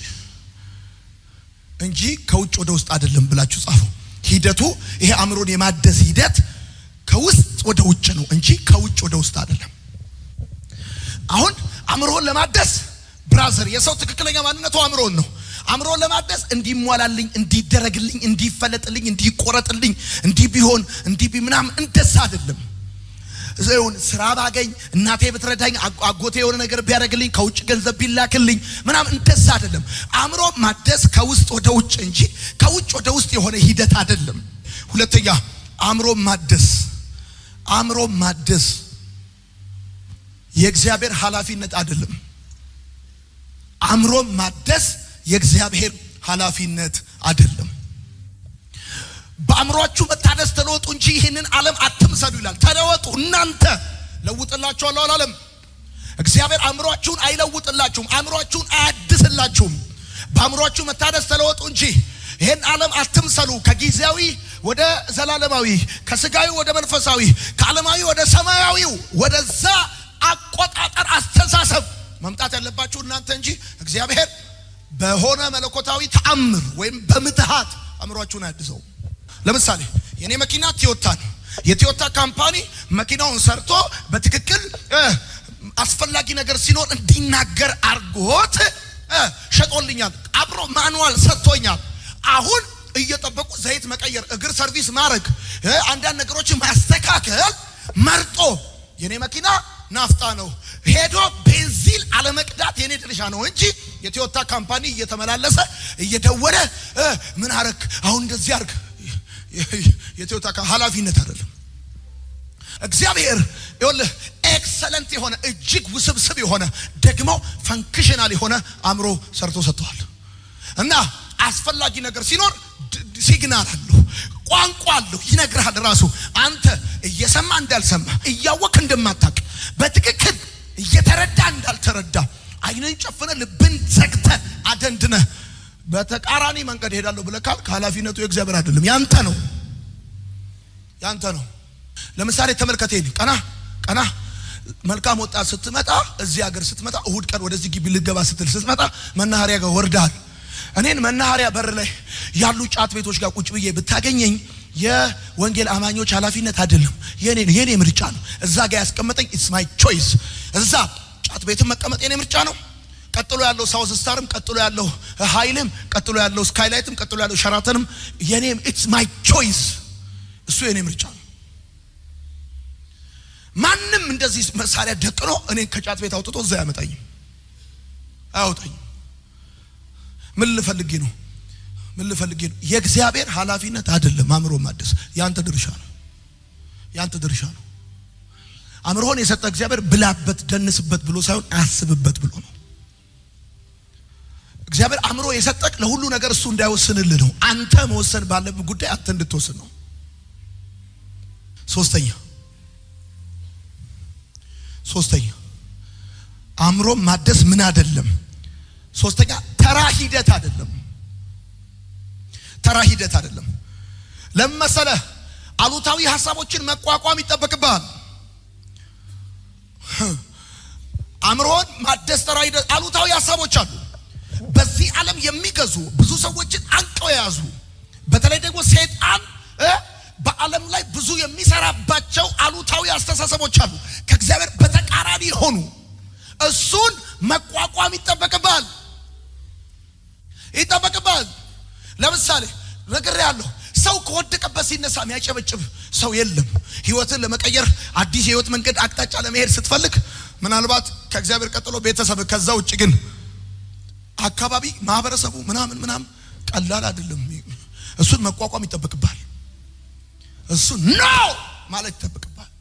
እንጂ ከውጭ ወደ ውስጥ አይደለም ብላችሁ ጻፉ። ሂደቱ ይሄ አእምሮን የማደስ ሂደት ከውስጥ ወደ ውጭ ነው እንጂ ከውጭ ወደ ውስጥ አይደለም። አሁን አእምሮን ለማደስ ብራዘር የሰው ትክክለኛ ማንነቱ አእምሮን ነው። አእምሮን ለማደስ እንዲሟላልኝ፣ እንዲደረግልኝ፣ እንዲፈለጥልኝ፣ እንዲቆረጥልኝ፣ እንዲቢሆን ምናምን እንደዛ አይደለም። ዘውን ስራ ባገኝ እናቴ ብትረዳኝ አጎቴ የሆነ ነገር ቢያደርግልኝ ከውጭ ገንዘብ ቢላክልኝ ምናምን እንደዛ አይደለም። አእምሮ ማደስ ከውስጥ ወደ ውጭ እንጂ ከውጭ ወደ ውስጥ የሆነ ሂደት አይደለም። ሁለተኛ አእምሮ ማደስ የእግዚአብሔር ኃላፊነት አይደለም። አእምሮ ማደስ የእግዚአብሔር ኃላፊነት አይደለም። በአእምሮአችሁ መታደስ ተለወጡ እንጂ ይሄንን ዓለም አትምሰሉ ይላል። ተለወጡ እናንተ ለውጥላችኋለሁ አላለም። እግዚአብሔር አእምሮአችሁን አይለውጥላችሁም፣ አእምሮአችሁን አያድስላችሁም። በአእምሮአችሁ መታደስ ተለወጡ እንጂ ይሄን ዓለም አትምሰሉ። ከጊዜያዊ ወደ ዘላለማዊ፣ ከስጋዊ ወደ መንፈሳዊ፣ ከዓለማዊ ወደ ሰማያዊው ወደዛ አቆጣጠር አስተሳሰብ መምጣት ያለባችሁ እናንተ እንጂ እግዚአብሔር በሆነ መለኮታዊ ተአምር ወይም በምትሃት አእምሮአችሁን አያድሰው። ለምሳሌ የኔ መኪና ቶዮታ ነው። የቶዮታ ካምፓኒ መኪናውን ሰርቶ በትክክል አስፈላጊ ነገር ሲኖር እንዲናገር አርጎት ሸጦልኛል። አብሮ ማኑዋል ሰጥቶኛል። አሁን እየጠበቁ ዘይት መቀየር፣ እግር ሰርቪስ ማድረግ፣ አንዳንድ ነገሮችን ማስተካከል መርጦ የኔ መኪና ናፍጣ ነው ሄዶ ቤንዚን አለመቅዳት የኔ ድርሻ ነው እንጂ የቶዮታ ካምፓኒ እየተመላለሰ እየደወለ ምን አረክ አሁን እንደዚህ አርግ የቶዮታ ኃላፊነት አይደለም። እግዚአብሔር ይኸውልህ ኤክሰለንት የሆነ እጅግ ውስብስብ የሆነ ደግሞ ፈንክሽናል የሆነ አእምሮ ሰርቶ ሰጥቷል። እና አስፈላጊ ነገር ሲኖር ሲግናል አለው፣ ቋንቋ አለው፣ ይነግርሃል። ራሱ አንተ እየሰማ እንዳልሰማ፣ እያወቅ እንደማታቅ፣ በትክክል እየተረዳ እንዳልተረዳ፣ አይንን ጨፍነ ልብን ዘግተ አደንድነ በተቃራኒ መንገድ ሄዳለሁ ብለህ ካልክ ኃላፊነቱ የእግዚአብሔር አይደለም፣ ያንተ ነው። ለምሳሌ ተመልከተኝ፣ ቀና መልካም ወጣት ስትመጣ፣ እዚህ ሀገር ስትመጣ፣ እሁድ ቀን ወደዚህ ግቢ ልገባ ስትመጣ መናኸሪያ ጋር ወርዳል። እኔን መናኸሪያ በር ላይ ያሉ ጫት ቤቶች ጋር ቁጭ ብዬ ብታገኘኝ የወንጌል አማኞች ኃላፊነት አይደለም፣ የኔ ምርጫ ነው። እዛ ጋር ያስቀመጠኝ ኢትስ ማይ ቾይስ። እዛ ጫት ቤትም መቀመጥ የኔ ምርጫ ነው። ቀጥሎ ያለው ሳውዝ ስታርም፣ ቀጥሎ ያለው ሃይልም፣ ቀጥሎ ያለው ስካይላይትም፣ ቀጥሎ ያለው ሸራተንም የኔ ኢትስ ማይ ቾይስ። እሱ የኔ ምርጫ ነው። ማንም እንደዚህ መሳሪያ ደቅኖ እኔን ከጫት ቤት አውጥቶ እዛ አያወጣኝም። ምን ልፈልጌ ነው? የእግዚአብሔር ኃላፊነት አይደለም። አእምሮ ማደስ ያንተ ድርሻ ነው። አእምሮን የሰጠ እግዚአብሔር ብላበት ደንስበት ብሎ ሳይሆን አስብበት ብሎ ነው። እግዚአብሔር አእምሮ የሰጠክ ለሁሉ ነገር እሱ እንዳይወስንልህ ነው። አንተ መወሰን ባለብህ ጉዳይ አንተ እንድትወስን ነው። ሶስተኛ አእምሮ ማደስ ምን አይደለም። ሶስተኛ ተራ ሂደት አይደለም። ለምሳሌ አሉታዊ ሐሳቦችን መቋቋም ይጠበቅብሃል። አእምሮን ማደስ ተራ ሂደት። አሉታዊ ሐሳቦች አሉ በዚህ ዓለም የሚገዙ ብዙ ሰዎችን አንቀው የያዙ። በተለይ ደግሞ ሰይጣን በዓለም ላይ ብዙ የሚሰራባቸው አሉታዊ አስተሳሰቦች አሉ ከእግዚአብሔር በተቃራኒ ሆኑ። እሱን መቋቋም ይጠበቅብሃል። ለምሳሌ ነግሬሃለሁ፣ ሰው ከወደቀበት ሲነሳ የሚያጨበጭብ ሰው የለም። ህይወትን ለመቀየር አዲስ የህይወት መንገድ አቅጣጫ ለመሄድ ስትፈልግ ምናልባት ከእግዚአብሔር ቀጥሎ ቤተሰብ፣ ከዛ ውጭ ግን አካባቢ ማህበረሰቡ ምናምን ቀላል አይደለም። እሱን መቋቋም ይጠበቅብሃል። እሱ ነው ማለት ይጠበቅብሃል።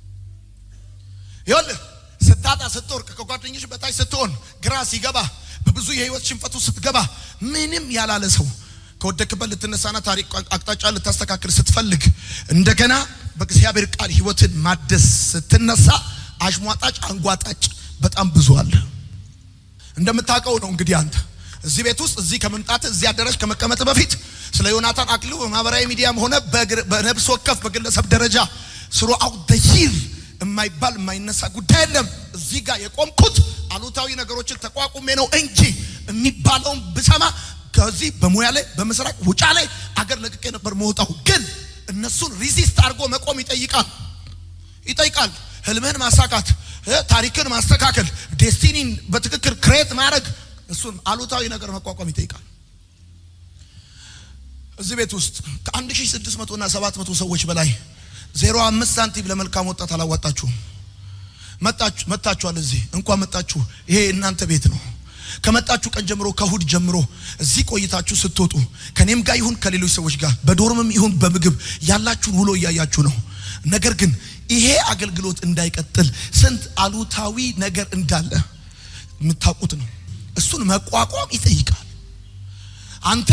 ይኸውልህ ስታጣ፣ ስትወርቅ፣ ከጓደኞች በታች ስትሆን፣ ግራ ሲገባ፣ በብዙ የህይወት ሽንፈቱ ስትገባ ምንም ያላለ ሰው ከወደቅበት ልትነሳና ታሪክ አቅጣጫ ልታስተካክል ስትፈልግ እንደገና በእግዚአብሔር ቃል ህይወትን ማደስ ስትነሳ አሽሟጣጭ አንጓጣጭ በጣም ብዙ አለ። እንደምታውቀው ነው እንግዲህ አንተ እዚህ ቤት ውስጥ እዚህ ከመምጣት እዚህ አዳራሽ ከመቀመጥ በፊት ስለ ዮናታን አክሊሉ በማህበራዊ ሚዲያም ሆነ በነብስ ወከፍ በግለሰብ ደረጃ ስሩ አውደሂር የማይባል የማይነሳ ጉዳይ የለም። እዚህ ጋር የቆምኩት አሉታዊ ነገሮችን ተቋቁሜ ነው እንጂ የሚባለውን ብሰማ ከዚህ በሙያ ላይ በመስራቅ ውጫ ላይ አገር ለቅቄ ነበር መውጣው። ግን እነሱን ሪዚስት አድርጎ መቆም ይጠይቃል። ህልምህን ማሳካት፣ ታሪክን ማስተካከል፣ ዴስቲኒን በትክክል ክሬት ማድረግ፣ እሱን አሉታዊ ነገር መቋቋም ይጠይቃል። እዚህ ቤት ውስጥ ከ1600 እና 700 ሰዎች በላይ 0.5 ሳንቲም ለመልካም ወጣት አላዋጣችሁም። መጣችኋል። እዚህ እንኳን መጣችሁ። ይሄ እናንተ ቤት ነው። ከመጣችሁ ቀን ጀምሮ ከእሁድ ጀምሮ እዚህ ቆይታችሁ ስትወጡ ከኔም ጋር ይሁን ከሌሎች ሰዎች ጋር በዶርምም ይሁን በምግብ ያላችሁን ውሎ እያያችሁ ነው። ነገር ግን ይሄ አገልግሎት እንዳይቀጥል ስንት አሉታዊ ነገር እንዳለ የምታውቁት ነው። እሱን መቋቋም ይጠይቃል። አንተ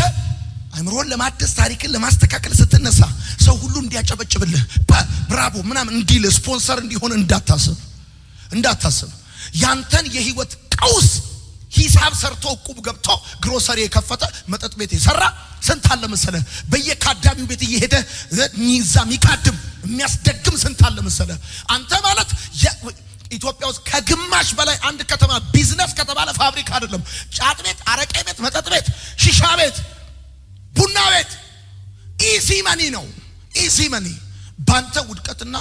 አእምሮን ለማደስ ታሪክን ለማስተካከል ስትነሳ ሰው ሁሉ እንዲያጨበጭብልህ ብራቮ ምናምን እንዲል ስፖንሰር እንዲሆን እንዳታስብ። ያንተን የህይወት ቀውስ ሂሳብ ሰርቶ ቁብ ገብቶ ግሮሰሪ የከፈተ መጠጥ ቤት የሰራ ስንት አለ መሰለህ። በየካዳሚው ቤት እየሄደ ሚዛም ይካድም የሚያስደግም ስንት አለ መሰለህ። አንተ ማለት ኢትዮጵያ ውስጥ ከግማሽ በላይ አንድ ከተማ ቢዝነስ ከተባለ ፋብሪካ አይደለም፣ ጫት ቤት፣ አረቄ ቤት፣ መጠጥ ቤት፣ ሺሻ ቤት፣ ቡና ቤት ኢዚ መኒ ነው። ኢዚ መኒ ባንተ ውድቀትና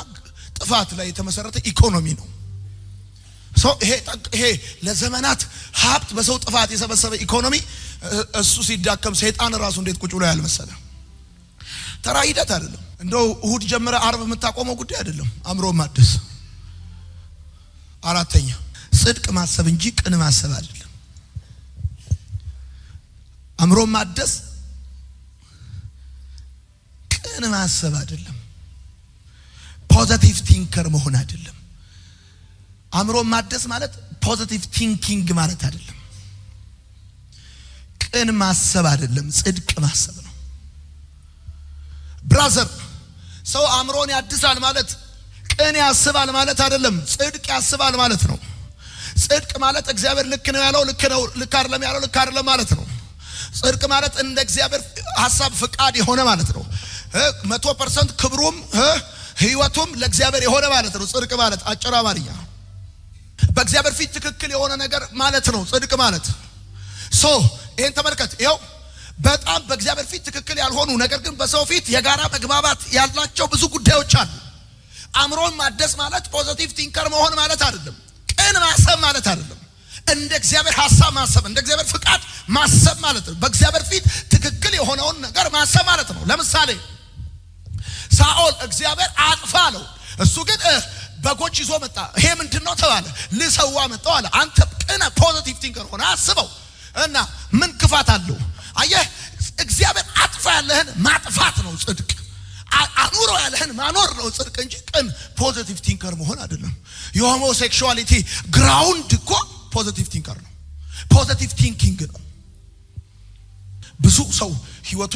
ጥፋት ላይ የተመሰረተ ኢኮኖሚ ነው። ይሄ ለዘመናት ሀብት በሰው ጥፋት የሰበሰበ ኢኮኖሚ እሱ ሲዳከም ሰይጣን ራሱ እንዴት ቁጭ ብሎ ያልመሰለ ተራ ሂደት አይደለም። እንደው እሁድ ጀምረ አርብ የምታቆመው ጉዳይ አይደለም። አእምሮ ማደስ። አራተኛ ጽድቅ ማሰብ እንጂ ቅን ማሰብ አይደለም። አእምሮ ማደስ ቅን ማሰብ አይደለም። ፖዚቲቭ ቲንከር መሆን አይደለም። አእምሮ ማደስ ማለት ፖዚቲቭ ቲንኪንግ ማለት አይደለም። ቅን ማሰብ አይደለም፣ ጽድቅ ማሰብ ነው። ብራዘር፣ ሰው አእምሮን ያድሳል ማለት ቅን ያስባል ማለት አይደለም፣ ጽድቅ ያስባል ማለት ነው። ጽድቅ ማለት እግዚአብሔር ልክ ነው ያለው ልክ ነው፣ ልክ አይደለም ያለው ልክ አይደለም ማለት ነው። ጽድቅ ማለት እንደ እግዚአብሔር ሐሳብ ፍቃድ የሆነ ማለት ነው። 100% ክብሩም ህይወቱም ለእግዚአብሔር የሆነ ማለት ነው። ጽድቅ ማለት አጭር አማርኛ በእግዚአብሔር ፊት ትክክል የሆነ ነገር ማለት ነው። ጽድቅ ማለት ይሄን ተመልከት። ይኸው በጣም በእግዚአብሔር ፊት ትክክል ያልሆኑ ነገር ግን በሰው ፊት የጋራ መግባባት ያላቸው ብዙ ጉዳዮች አሉ። አእምሮን ማደስ ማለት ፖዚቲቭ ቲንከር መሆን ማለት አይደለም። ቅን ማሰብ ማለት አይደለም። እንደ እግዚአብሔር ሐሳብ ማሰብ፣ እንደ እግዚአብሔር ፍቃድ ማሰብ ማለት ነው። በእግዚአብሔር ፊት ትክክል የሆነውን ነገር ማሰብ ማለት ነው። ለምሳሌ ሳኦል እግዚአብሔር አጥፋ አለው። እሱ ግን በጎች ይዞ መጣ። ይሄ ምንድነው ተባለ። ልሰዋ መጣው አለ። አንተ ቅን ፖዚቲቭ ቲንከር ሆነ አስበው እና ምን ክፋት አለው? አየህ፣ እግዚአብሔር አጥፋ ያለህን ማጥፋት ነው ጽድቅ። አኑሮ ያለህን ማኖር ነው ጽድቅ እንጂ ቅን ፖዚቲቭ ቲንከር መሆን አይደለም። የሆሞሴክሹዋሊቲ ግራውንድ እኮ ፖዚቲቭ ቲንከር ነው፣ ፖዚቲቭ ቲንኪንግ ነው። ብዙ ሰው ህይወቱ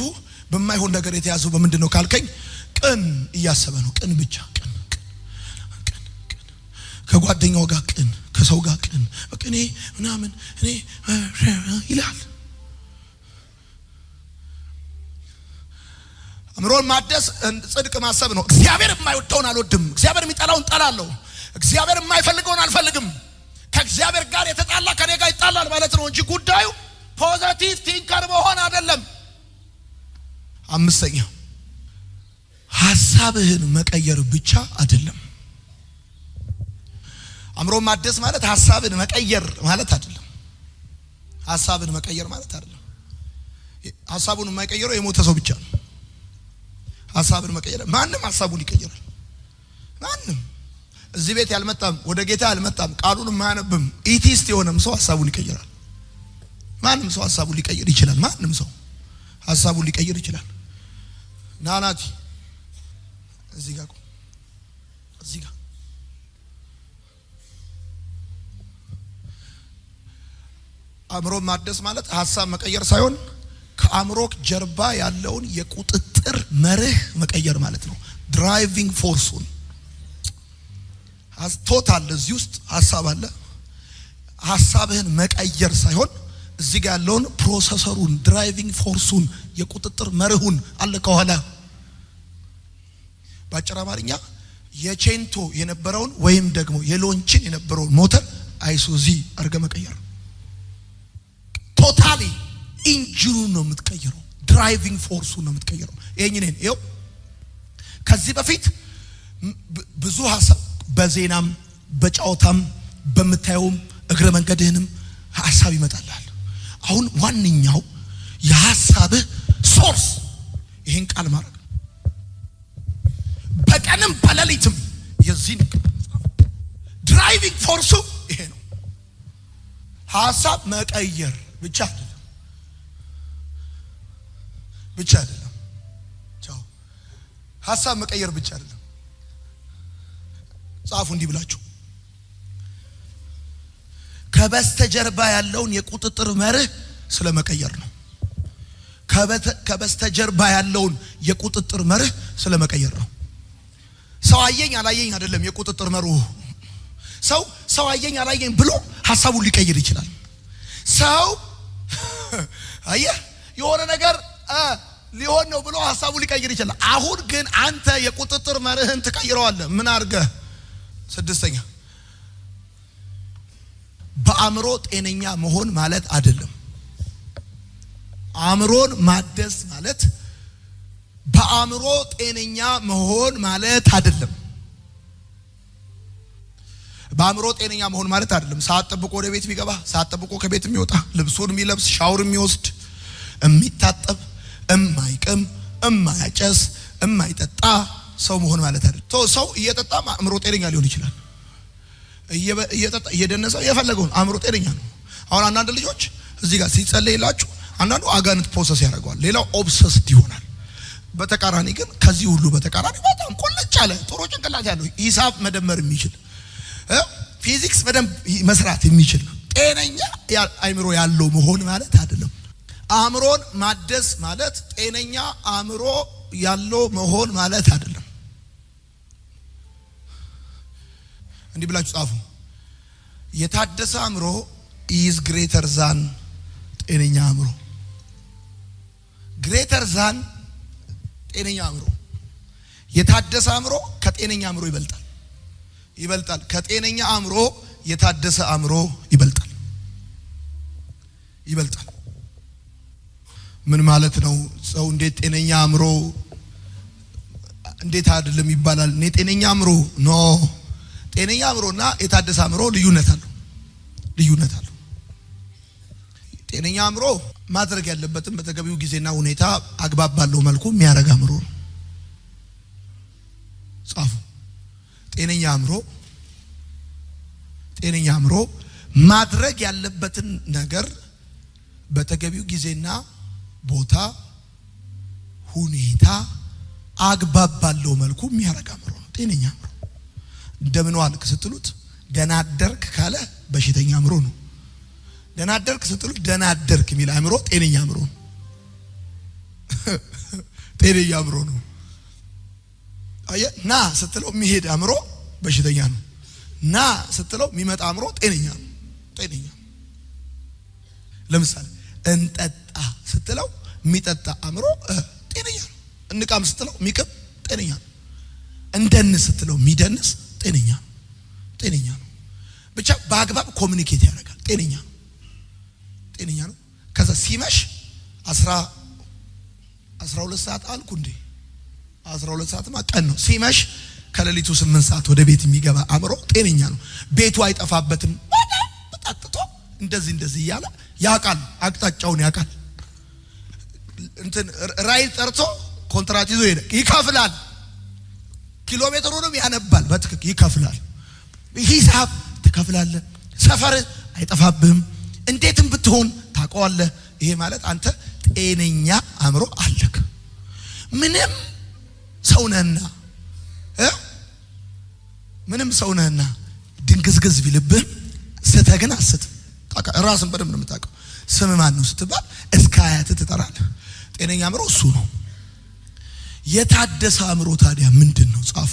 በማይሆን ነገር የተያዘው በምንድነው ካልከኝ ቅን እያሰበ ነው። ቅን ብቻ ቅን ከጓደኛው ጋር ቅን፣ ከሰው ጋር ቅን፣ በቃ እኔ ምናምን እኔ ይላል። አእምሮን ማደስ ጽድቅ ማሰብ ነው። እግዚአብሔር የማይወደውን አልወድም፣ እግዚአብሔር የሚጠላውን ጠላለሁ፣ እግዚአብሔር የማይፈልገውን አልፈልግም። ከእግዚአብሔር ጋር የተጣላ ከኔ ጋር ይጣላል ማለት ነው እንጂ ጉዳዩ ፖዚቲቭ ቲንከር መሆን አይደለም። አምስተኛ ሐሳብህን መቀየር ብቻ አይደለም። አእምሮን ማደስ ማለት ሐሳብን መቀየር ማለት አይደለም። ሐሳብን መቀየር ማለት አይደለም። ሐሳቡን የማይቀየረው የሞተ ሰው ብቻ ነው። ሐሳብን መቀየር ማንም ሐሳቡን ይቀየራል። ማንም እዚህ ቤት ያልመጣም ወደ ጌታ ያልመጣም ቃሉን የማያነብም ኢቲስት የሆነም ሰው ሐሳቡን ይቀየራል። ማንም ሰው ሐሳቡን ሊቀየር ይችላል። ማንም ሰው ሐሳቡን ሊቀየር ይችላል። ናናቲ እዚህ ጋር እዚህ ጋር አእምሮን ማደስ ማለት ሐሳብ መቀየር ሳይሆን ከአእምሮክ ጀርባ ያለውን የቁጥጥር መርህ መቀየር ማለት ነው። ድራይቪንግ ፎርሱን ቶታል እዚህ ውስጥ ሐሳብ አለ። ሐሳብህን መቀየር ሳይሆን እዚህ ጋር ያለውን ፕሮሰሰሩን፣ ድራይቪንግ ፎርሱን፣ የቁጥጥር መርሁን አለ ከኋላ። ባጭር አማርኛ የቼንቶ የነበረውን ወይም ደግሞ የሎንችን የነበረውን ሞተር አይሱዚ አርገ መቀየር። ቶታሊ ኢንጂኑን ነው የምትቀየረው፣ ድራይቪንግ ፎርሱን ነው የምትቀየረው። ይሄንን ይሄው ከዚህ በፊት ብዙ ሐሳብ በዜናም በጫውታም በመታየውም እግረ መንገድህንም ሐሳብ ይመጣልሃል። አሁን ዋንኛው የሐሳብህ ሶርስ ይሄን ቃል ማድረግ በቀንም በሌሊትም የዚህ ድራይቪንግ ፎርሱ ይሄ ነው። ሐሳብ መቀየር ብቻ አይደለም። ቻው ሐሳብ መቀየር ብቻ አይደለም። ጻፉ እንዲህ ብላችሁ ከበስተጀርባ ያለውን የቁጥጥር መርህ ስለመቀየር ነው። ከበስተጀርባ ያለውን የቁጥጥር መርህ ስለመቀየር ነው። ሰው አየኝ አላየኝ አይደለም የቁጥጥር መርሁ። ሰው አየኝ አላየኝ ብሎ ሐሳቡን ሊቀይር ይችላል። ሰው አየህ የሆነ ነገር ሊሆን ነው ብሎ ሐሳቡን ሊቀይር ይችላል። አሁን ግን አንተ የቁጥጥር መርህን ትቀይረዋለህ። ምን አድርገህ? ስድስተኛ በአእምሮ ጤነኛ መሆን ማለት አይደለም። አእምሮን ማደስ ማለት በአእምሮ ጤነኛ መሆን ማለት አይደለም። በአእምሮ ጤነኛ መሆን ማለት አይደለም። ሰዓት ጠብቆ ወደ ቤት የሚገባ፣ ሰዓት ጠብቆ ከቤት የሚወጣ፣ ልብሱን የሚለብስ፣ ሻወር የሚወስድ፣ የሚታጠብ፣ የማይቅም፣ የማያጨስ፣ የማይጠጣ ሰው መሆን ማለት አይደለም። ሰው እየጠጣ አእምሮ ጤነኛ ሊሆን ይችላል። እየጠጣ እየደነሰ የፈለገውን አእምሮ ጤነኛ ነው። አሁን አንዳንድ ልጆች እዚህ ጋር ሲጸለይላችሁ አንዳንዱ አጋንንት ፕሮሰስ ያደርገዋል፣ ሌላው ኦብሰስድ ይሆናል። በተቃራኒ ግን ከዚህ ሁሉ በተቃራኒ በጣም ቆለጭ ያለ ጥሩ ጭንቅላት ያለው ሂሳብ መደመር የሚችል ፊዚክስ በደንብ መስራት የሚችል ጤነኛ አእምሮ ያለው መሆን ማለት አይደለም። አእምሮን ማደስ ማለት ጤነኛ አእምሮ ያለው መሆን ማለት አይደለም። እንዲህ ብላችሁ ጻፉ። የታደሰ አእምሮ is greater than ጤነኛ አእምሮ። greater than ጤነኛ አእምሮ። የታደሰ አእምሮ ከጤነኛ አእምሮ ይበልጣል። ከጤነኛ አእምሮ የታደሰ አእምሮ ይበልጣል። ምን ማለት ነው? ሰው እንዴት ጤነኛ አእምሮ እንዴት አይደለም ይባላል? እኔ ጤነኛ አእምሮ ኖ ጤነኛ አእምሮና የታደሰ አእምሮ ልዩነት አለው። ጤነኛ አእምሮ ማድረግ ያለበትን በተገቢው ጊዜና ሁኔታ አግባብ ባለው መልኩ የሚያረጋ አእምሮ ነው። ጻፉ። ጤነኛ አእምሮ ማድረግ ያለበትን ነገር በተገቢው ጊዜና ቦታ ሁኔታ አግባብ ባለው መልኩ የሚያረጋ አእምሮ ነው ጤነኛ አእምሮ። እንደምን ዋልክ ስትሉት ደህና አደርክ ካለ በሽተኛ አእምሮ ነው። ደህና አደርክ ስትሉት ደህና አደርክ የሚል አእምሮ ጤነኛ አእምሮ ነው። ጤነኛ አእምሮ ነው። ና ስትለው የሚሄድ አእምሮ በሽተኛ ነው። ና ስትለው የሚመጣ አእምሮ ጤነኛ ነው። ጤነኛ ለምሳሌ እንጠጣ ስትለው የሚጠጣ አእምሮ ጤነኛ ነው። እንቃም ስትለው የሚቅም ጤነኛ ነው። እንደንስ ስትለው የሚደንስ ጤነኛ ነው። ጤነኛ ነው። ብቻ በአግባብ ኮሙኒኬት ያደርጋል። ጤነኛ ነው። ጤነኛ ነው። ከዛ ሲመሽ 12 ሰዓት አልኩ እንዴ 12 ሰዓትማ ቀን ነው። ሲመሽ ከሌሊቱ 8 ሰዓት ወደ ቤት የሚገባ አእምሮ ጤነኛ ነው። ቤቱ አይጠፋበትም። በጣጥቶ እንደዚህ እያለ ያውቃል፣ አቅጣጫውን ያውቃል። እንትን ራይል ጠርቶ ኮንትራት ይዞ ሄደ ይከፍላል። ኪሎ ሜትሩንም ያነባል በትክክል ይከፍላል። ሂሳብ ትከፍላለህ። ሰፈር አይጠፋብህም። እንዴትም ብትሆን ታውቀዋለህ። ይሄ ማለት አንተ ጤነኛ አእምሮ አለክ። ምንም ሰውነህና ድንግዝግዝ ቢልብህ ስተህ ግን አስት ራስን በደንብ ነው የምታውቀው። ስም ማን ነው ስትባል እስከ አያትህ ትጠራለህ። ጤነኛ አእምሮ እሱ ነው። የታደሰ አእምሮ ታዲያ ምንድን ነው? ጻፉ።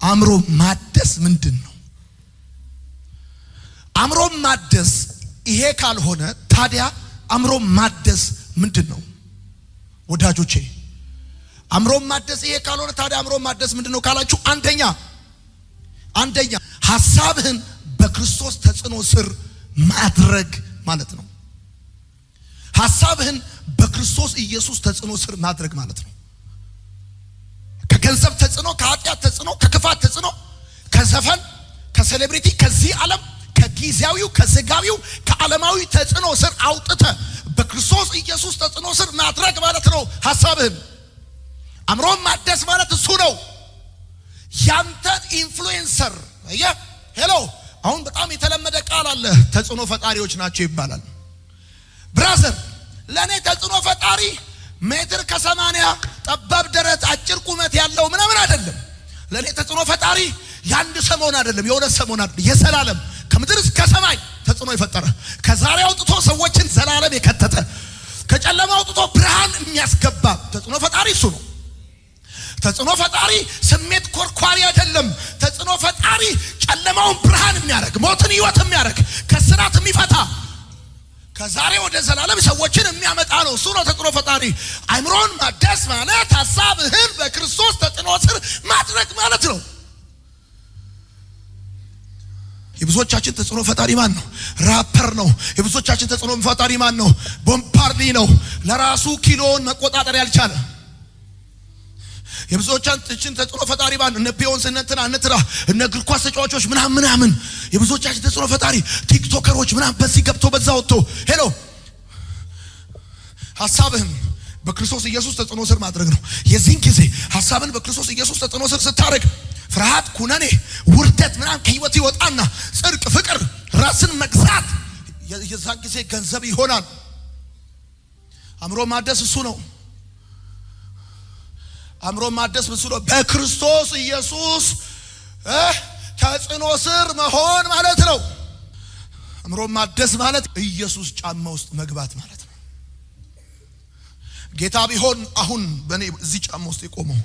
አእምሮ ማደስ ምንድን ነው? አእምሮ ማደስ ይሄ ካልሆነ ታዲያ አእምሮ ማደስ ምንድን ነው? ወዳጆቼ አእምሮ ማደስ ይሄ ካልሆነ ታዲያ አእምሮ ማደስ ምንድን ነው ካላችሁ፣ አንደኛ ሐሳብህን በክርስቶስ ተጽዕኖ ስር ማድረግ ማለት ነው። ሐሳብህን በክርስቶስ ኢየሱስ ተጽዕኖ ስር ማድረግ ማለት ነው። ከገንዘብ ተጽዕኖ፣ ከኃጢአት ተጽዕኖ፣ ከክፋት ተጽዕኖ፣ ከዘፈን፣ ከሴሌብሪቲ፣ ከዚህ ዓለም፣ ከጊዜያዊው፣ ከስጋዊው፣ ከዓለማዊ ተጽዕኖ ስር አውጥተህ በክርስቶስ ኢየሱስ ተጽዕኖ ስር ማድረግ ማለት ነው ሐሳብህን። አእምሮን ማደስ ማለት እሱ ነው። ያንተን ኢንፍሉዌንሰር ሄሎ አሁን በጣም የተለመደ ቃል አለ፣ ተጽዕኖ ፈጣሪዎች ናቸው ይባላል። ብራዘር ለኔ ተጽዕኖ ፈጣሪ ሜትር ከ80 ጠባብ ደረት አጭር ቁመት ያለው ምናምን አይደለም። ለኔ ተጽዕኖ ፈጣሪ ያንድ ሰሞን አይደለም፣ የሁለት ሰሞን አይደለም፣ የዘላለም ከምድር እስከ ሰማይ ተጽዕኖ የፈጠረ ከዛሬ አውጥቶ ሰዎችን ዘላለም የከተተ ከጨለማ አውጥቶ ብርሃን የሚያስገባ ተጽዕኖ ፈጣሪ እሱ ነው። ተጽዕኖ ፈጣሪ ስሜት ኮርኳሪ አይደለም። ተጽዕኖ ፈጣሪ ጨለማውን ብርሃን የሚያደርግ፣ ሞትን ሕይወት የሚያደርግ፣ ከስራት የሚፈታ፣ ከዛሬ ወደ ዘላለም ሰዎችን የሚያመጣ ነው። እሱ ነው ተጽዕኖ ፈጣሪ። አእምሮን ማደስ ማለት ሐሳብህን በክርስቶስ ተጽዕኖ ስር ማድረግ ማለት ነው። የብዙዎቻችን ተጽዕኖ ፈጣሪ ማን ነው? ራፐር ነው። የብዙዎቻችን ተጽዕኖ ፈጣሪ ማን ነው? ቦምባርዲ ነው። ለራሱ ኪሎን መቆጣጠር ያልቻለ የብዙዎቻችን ተጽዕኖ ፈጣሪ ማን ነው? እነ ቢዮንስ፣ እነ እግር ኳስ ተጫዋቾች ምናምን። የብዙዎቻችን ተጽዕኖ ፈጣሪ ቲክቶከሮች ምናምን፣ በዚህ ገብቶ በዛ ወጥቶ። ሄሎ ሐሳብህን በክርስቶስ ኢየሱስ ተጽዕኖ ስር ማድረግ ነው። የዚህን ጊዜ ሐሳብን በክርስቶስ ኢየሱስ ተጽዕኖ ስር ስታደርግ ፍርሃት፣ ኩነኔ፣ ውርደት ምናምን ከህይወት ይወጣና ጽድቅ፣ ፍቅር፣ ራስን መግዛት የዛን ጊዜ ገንዘብ ይሆናል። አእምሮ ማደስ እሱ ነው። አእምሮ ማደስ እሱ ነው። በክርስቶስ ኢየሱስ ተጽዕኖ ስር መሆን ማለት ነው። አእምሮ ማደስ ማለት ኢየሱስ ጫማ ውስጥ መግባት ማለት ነው። ጌታ ቢሆን አሁን በእኔ እዚህ ጫማ ውስጥ የቆመው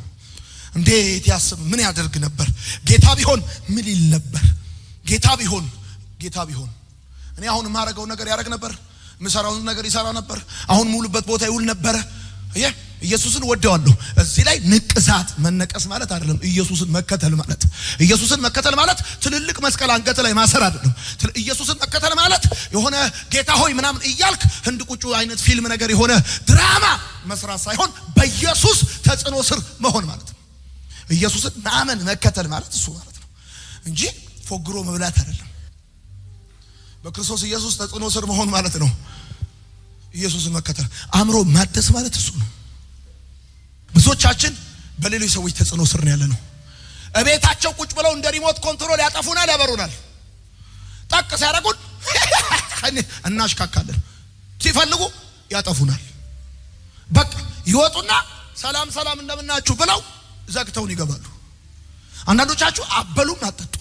እንዴት ያስብ፣ ምን ያደርግ ነበር? ጌታ ቢሆን ምን ይል ነበር? ጌታ ቢሆን እኔ አሁን የማደርገው ነገር ያደርግ ነበር። የምሰራውን ነገር ይሰራ ነበር። አሁን ሙሉበት ቦታ ይውል ነበር። ኢየሱስን ወደዋለሁ። እዚህ ላይ ንቅሳት መነቀስ ማለት አይደለም። ኢየሱስን መከተል ማለት ትልልቅ መስቀል አንገት ላይ ማሰር አይደለም። ኢየሱስን መከተል ማለት የሆነ ጌታ ሆይ ምናምን እያልክ ህንድ ቁጩ አይነት ፊልም ነገር የሆነ ድራማ መስራት ሳይሆን በኢየሱስ ተጽዕኖ ስር መሆን ማለት ነው። ኢየሱስን ማመን መከተል ማለት እሱ ማለት ነው እንጂ ፎግሮ መብላት አይደለም። በክርስቶስ ኢየሱስ ተጽዕኖ ስር መሆን ማለት ነው ኢየሱስን መከተል። አእምሮ ማደስ ማለት እሱ ነው። ብዙዎቻችን በሌሎች ሰዎች ተጽዕኖ ስር ነው ያለነው። እቤታቸው ቁጭ ብለው እንደ ሪሞት ኮንትሮል ያጠፉናል፣ ያበሩናል። ጠቅ ሲያደርጉን እናሽካካለን፣ ሲፈልጉ ያጠፉናል። በቃ ይወጡና ሰላም እንደምናችሁ ብለው ዘግተውን ይገባሉ። አንዳንዶቻችሁ አበሉም አጠጡ።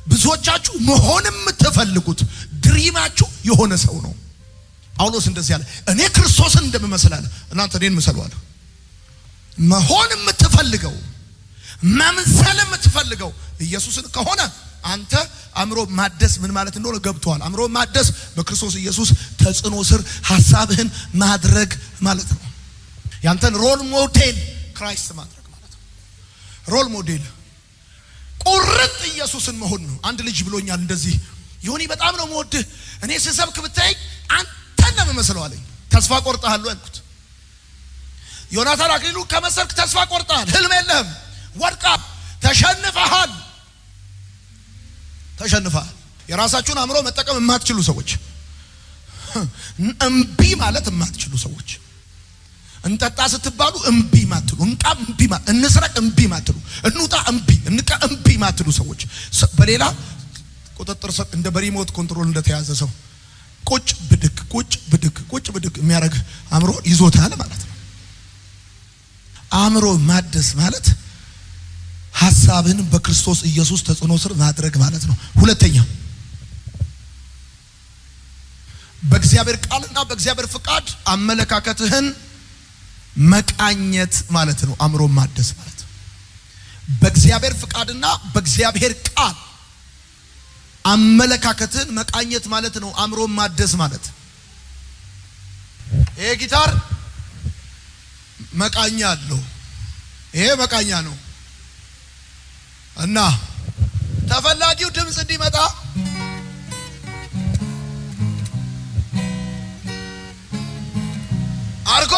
ብዙዎቻችሁ መሆን የምትፈልጉት ድሪማችሁ የሆነ ሰው ነው። ጳውሎስ እንደዚህ ያለ፣ እኔ ክርስቶስን እንደምመስል አለ፣ እናንተ እኔን ምሰሉ አለ። መሆን የምትፈልገው መምሰል የምትፈልገው ኢየሱስን ከሆነ አንተ አእምሮ ማደስ ምን ማለት እንደሆነ ገብቷል። አእምሮ ማደስ በክርስቶስ ኢየሱስ ተጽዕኖ ስር ሐሳብህን ማድረግ ማለት ነው። ያንተን ሮል ሞዴል ክራይስት ማድረግ ማለት ነው። ሮል ሞዴል ቁርጥ ኢየሱስን መሆን ነው። አንድ ልጅ ብሎኛል እንደዚህ ዮኒ በጣም ነው የምወድህ፣ እኔ ስሰብክ ብታይ አንተን ነው የምመስለው አለኝ። ተስፋ ቆርጠሃል አልኩት። ዮናታን አክሊሉ ከመሰልክ ተስፋ ቆርጠሃል፣ ህልም የለህም፣ ወድቀሃል፣ ተሸንፈሃል። የራሳችሁን አእምሮ መጠቀም የማትችሉ ሰዎች፣ እምቢ ማለት የማትችሉ ሰዎች፣ እንጠጣ ስትባሉ እምቢ ማትሉ፣ እንቃም እምቢ ማትሉ፣ እንስረቅ እምቢ ማትሉ፣ እንውጣ እምቢ፣ እንቃ እምቢ ማትሉ ሰዎች፣ በሌላ ቁጥጥር ስር እንደ በሪሞት ኮንትሮል እንደተያዘ ሰው ቁጭ ብድግ የሚያደርግ አእምሮ ይዞታል ማለት ነው። አእምሮ ማደስ ማለት ሐሳብን በክርስቶስ ኢየሱስ ተጽዕኖ ስር ማድረግ ማለት ነው። ሁለተኛ በእግዚአብሔር ቃልና በእግዚአብሔር ፍቃድ አመለካከትህን መቃኘት ማለት ነው። አእምሮ ማደስ ማለት በእግዚአብሔር ፍቃድና በእግዚአብሔር ቃል አመለካከትህን መቃኘት ማለት ነው። አእምሮ ማደስ ማለት ይሄ ጊታር መቃኛ አለው። ይሄ መቃኛ ነው እና ተፈላጊው ድምጽ እንዲመጣ አርጎ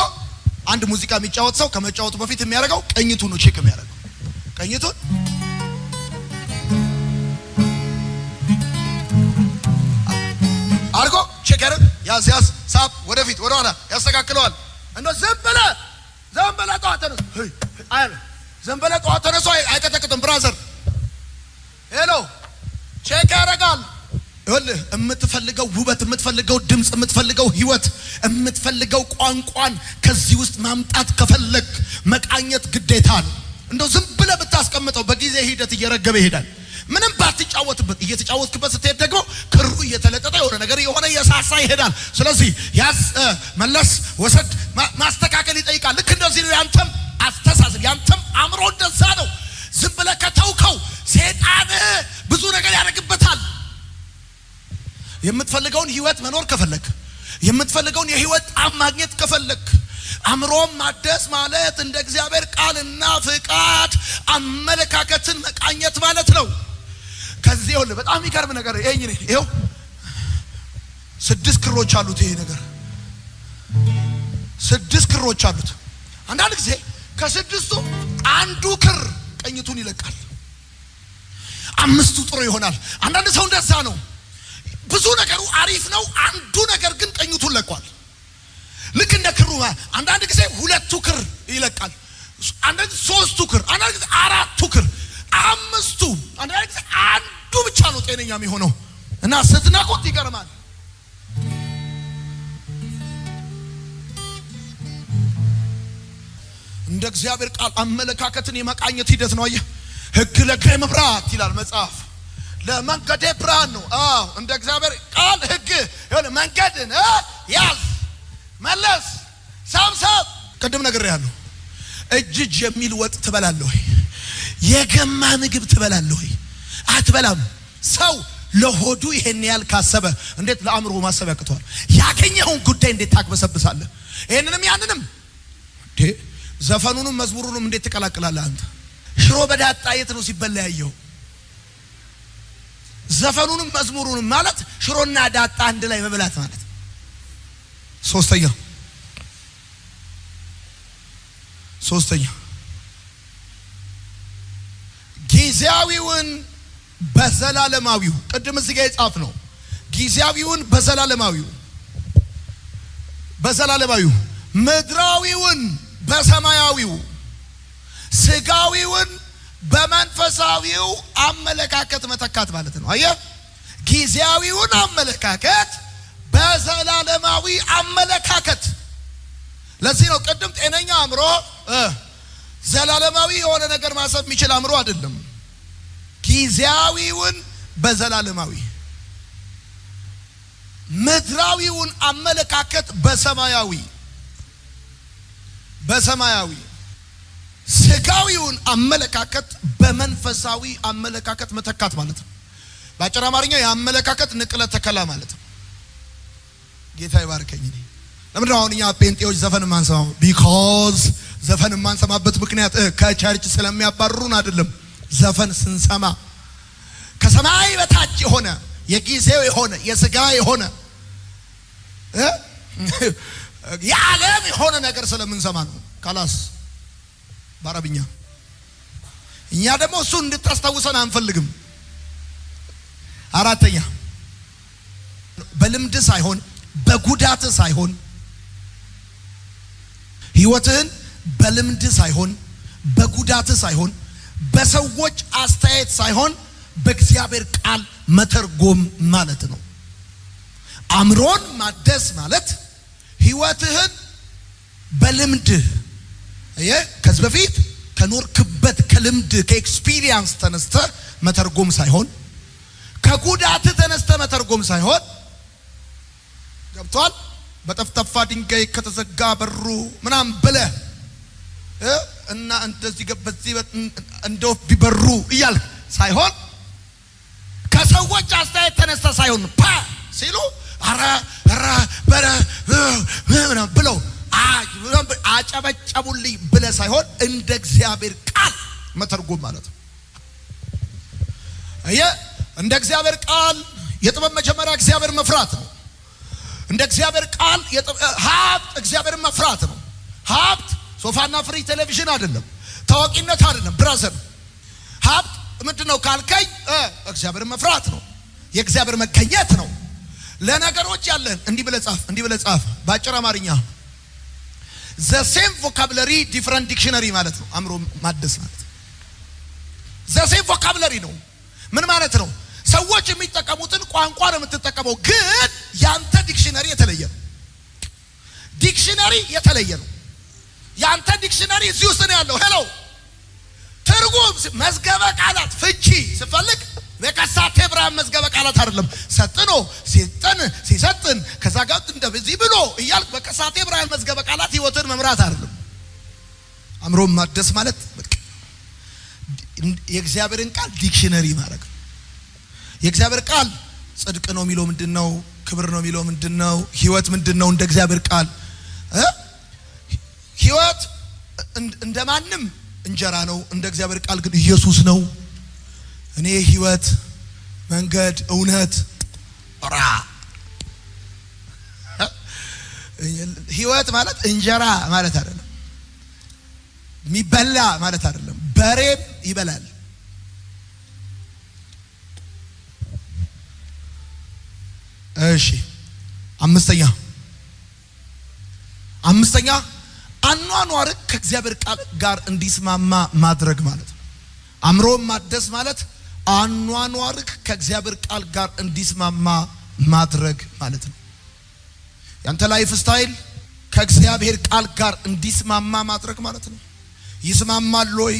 አንድ ሙዚቃ የሚጫወት ሰው ከመጫወቱ በፊት የሚያደርገው ቀኝቱን ነው። ቼክ የሚያደርገው ቀኝቱን አርጎ ቼክ ያደርግ ያዝ ሳብ ወደፊት ወደ ኋላ ያስተካክለዋል። እንደው ዘንበለ ጠዋት ተነሱ አይቀጠቅጥም። ብራዘር ሄሎ ቼክ ያደርጋል። ይኸውልህ የምትፈልገው ውበት፣ የምትፈልገው ድምጽ፣ የምትፈልገው ህይወት፣ የምትፈልገው ቋንቋን ከዚህ ውስጥ ማምጣት ከፈለክ መቃኘት ግዴታ ነው። እንደው ዝም ብለህ ብታስቀምጠው በጊዜ ሂደት እየረገበ ይሄዳል። ምንም ባትጫወትበት እየተጫወትክበት ስትሄድ ደግሞ ክሩ እየተለጠጠ የሆነ ነገር የሆነ የሳሳ ይሄዳል። ስለዚህ ያዝ መለስ ወሰድ ማስተካከል ይጠይቃል። ልክ እንደዚህ ነው ያንተም አስተሳሰብ፣ ያንተም አእምሮ እንደዛ ነው። ዝም ብለህ ከተውከው ሰይጣን ብዙ ነገር ያደርግበታል። የምትፈልገውን ህይወት መኖር ከፈለክ፣ የምትፈልገውን የህይወት ጣዕም ማግኘት ከፈለክ አእምሮም ማደስ ማለት እንደ እግዚአብሔር ቃልና ፍቃድ አመለካከትን መቃኘት ማለት ነው። ከዚህ ይኸውልህ በጣም የሚገርም ነገር ይኸው 6 ክሮች አሉት። ይሄ ነገር 6 ክሮች አሉት። አንዳንድ ጊዜ ከ6ቱ አንዱ ክር ቀኝቱን ይለቃል፣ 5ቱ ጥሩ ይሆናል። አንዳንድ ሰው እንደዛ ነው። ብዙ ነገሩ አሪፍ ነው፣ አንዱ ነገር ግን ቀኝቱን ለቋል። ልክ እንደ ክሩ አንዳንድ ጊዜ 2ቱ ክር ይለቃል፣ አንዳንድ 3ቱ ክር፣ አንዳንድ ጊዜ 4ቱ ክር፣ 5ቱ፣ አንዳንድ ጊዜ አንዱ ብቻ ነው ጤነኛ የሚሆነው እና ስትነቁት ይገርማል። እንደ እግዚአብሔር ቃል አመለካከትን የመቃኘት ሂደት ነው። አየህ ሕግ ለእግሬ መብራት ይላል መጽሐፍ፣ ለመንገዴ ብርሃን ነው። እንደ እግዚአብሔር ቃል ሕግ የሆነ መንገድን ያዝ መለስ ሳምሳም ቅድም ነግሬሃለሁ። እጅ የሚል ወጥ ትበላለህ ወይ? የገማ ምግብ ትበላለህ ወይ? አትበላም። ሰው ለሆዱ ይሄን ያህል ካሰበ እንዴት ለአእምሮ ማሰብ ያቅተዋል? ያገኘውን ጉዳይ እንዴት ታክበሰብሳለህ? ይሄንንም ያንንም ዘፈኑንም መዝሙሩንም እንዴት ትቀላቅላለህ አንተ? ሽሮ በዳጣ የት ነው ሲበላ ያየው? ዘፈኑንም መዝሙሩንም ማለት ሽሮና ዳጣ አንድ ላይ መብላት ማለት። ሶስተኛ ጊዜያዊውን በዘላለማዊው፣ ቅድም እዚህ ጋር የጻፍ ነው። ጊዜያዊውን በዘላለማዊው፣ ምድራዊውን በሰማያዊው፣ ስጋዊውን በመንፈሳዊው አመለካከት መተካት ማለት ነው። አየህ ጊዜያዊውን አመለካከት በዘላለማዊ አመለካከት። ለዚህ ነው ቅድም ጤነኛ አእምሮ ዘላለማዊ የሆነ ነገር ማሰብ የሚችል አእምሮ አይደለም። ጊዜያዊውን በዘላለማዊ፣ ምድራዊውን አመለካከት በሰማያዊ ስጋዊውን አመለካከት በመንፈሳዊ አመለካከት መተካት ማለት ነው። በአጭር አማርኛ የአመለካከት ንቅለ ተከላ ማለት ነው። ጌታ ይባርከኝ። ለምን አሁን እኛ ጴንጤዎች ዘፈን ማንሰማው? ቢኮዝ ዘፈን ማንሰማበት ምክንያት ከቸርች ስለሚያባርሩን አይደለም። ዘፈን ስንሰማ ከሰማይ በታች የሆነ የጊዜው የሆነ የስጋ የሆነ የዓለም የሆነ ነገር ስለምንሰማ ነው። ካላስ በአረብኛ እኛ ደግሞ እሱ እንድታስታውሰን አንፈልግም። አራተኛ በልምድ ሳይሆን በጉዳት ሳይሆን ህይወትን በልምድ ሳይሆን በጉዳት ሳይሆን በሰዎች አስተያየት ሳይሆን በእግዚአብሔር ቃል መተርጎም ማለት ነው። አእምሮን ማደስ ማለት ህይወትህን በልምድ ከዚህ በፊት ከኖርክበት ከልምድ ከኤክስፒሪየንስ ተነስተ መተርጎም ሳይሆን ከጉዳት ተነስተ መተርጎም ሳይሆን ገብቷል። በጠፍጣፋ ድንጋይ ከተዘጋ በሩ ምናምን ብለህ እና እንደዚህ በዚህ እንደው ቢበሩ እያልክ ሳይሆን ከሰዎች አስተያየት ተነስተ ሳይሆን ሲሉ አራ በረ ምናምን ብለው አጨበጨቡልኝ ብለህ ሳይሆን እንደ እግዚአብሔር ቃል መተርጎም ማለት ነው። እንደ እግዚአብሔር ቃል የጥበብ መጀመሪያ እግዚአብሔር መፍራት ነው። እንደ እግዚአብሔር ቃል ሀብት እግዚአብሔርን መፍራት ነው። ሀብት ሶፋና ፍሪ ቴሌቪዥን አይደለም፣ ታዋቂነት አይደለም። ብራዘር ሀብት ምንድነው ካልከኝ እግዚአብሔርን መፍራት ነው። የእግዚአብሔር መገኘት ነው። ለነገሮች ያለን እንዲህ ብለህ ጻፍ። በአጭር አማርኛ the same vocabulary different dictionary ማለት ነው። አእምሮ ማደስ ማለት the same vocabulary ነው። ምን ማለት ነው? ሰዎች የሚጠቀሙትን ቋንቋ ነው የምትጠቀመው፣ ግን ያንተ ዲክሽነሪ የተለየ ነው። ዲክሽነሪ የተለየ ነው። ያንተ ዲክሽነሪ እዚህ ውስጥ ነው ያለው። ሄሎ ትርጉም መዝገበ ቃላት ፍቺ ስፈልግ በከሳቴ ብራም መዝገበ ቃላት አይደለም። ሰጥኖ ሲሰጥን ከዛ ጋር እንደዚህ ብሎ እያልክ በከሳቴ ብራም መዝገበ ቃላት ህይወትን መምራት አይደለም። አእምሮ ማደስ ማለት የእግዚአብሔርን ቃል ዲክሽነሪ ማድረግ ነው። የእግዚአብሔር ቃል ጽድቅ ነው የሚለው ምንድነው? ክብር ነው የሚለው ምንድነው? ህይወት ምንድነው? እንደ እግዚአብሔር ቃል ህይወት እንደማንም እንጀራ ነው። እንደ እግዚአብሔር ቃል ግን ኢየሱስ ነው። እኔ ህይወት፣ መንገድ፣ እውነት ህይወት ማለት እንጀራ ማለት አይደለም። የሚበላ ማለት አይደለም። በሬም ይበላል። እሺ አምስተኛ አኗኗርህ ከእግዚአብሔር ቃል ጋር እንዲስማማ ማድረግ ማለት ነው። አእምሮን ማደስ ማለት አኗኗርህ ከእግዚአብሔር ቃል ጋር እንዲስማማ ማድረግ ማለት ነው። ያንተ ላይፍ ስታይል ከእግዚአብሔር ቃል ጋር እንዲስማማ ማድረግ ማለት ነው። ይስማማል ወይ?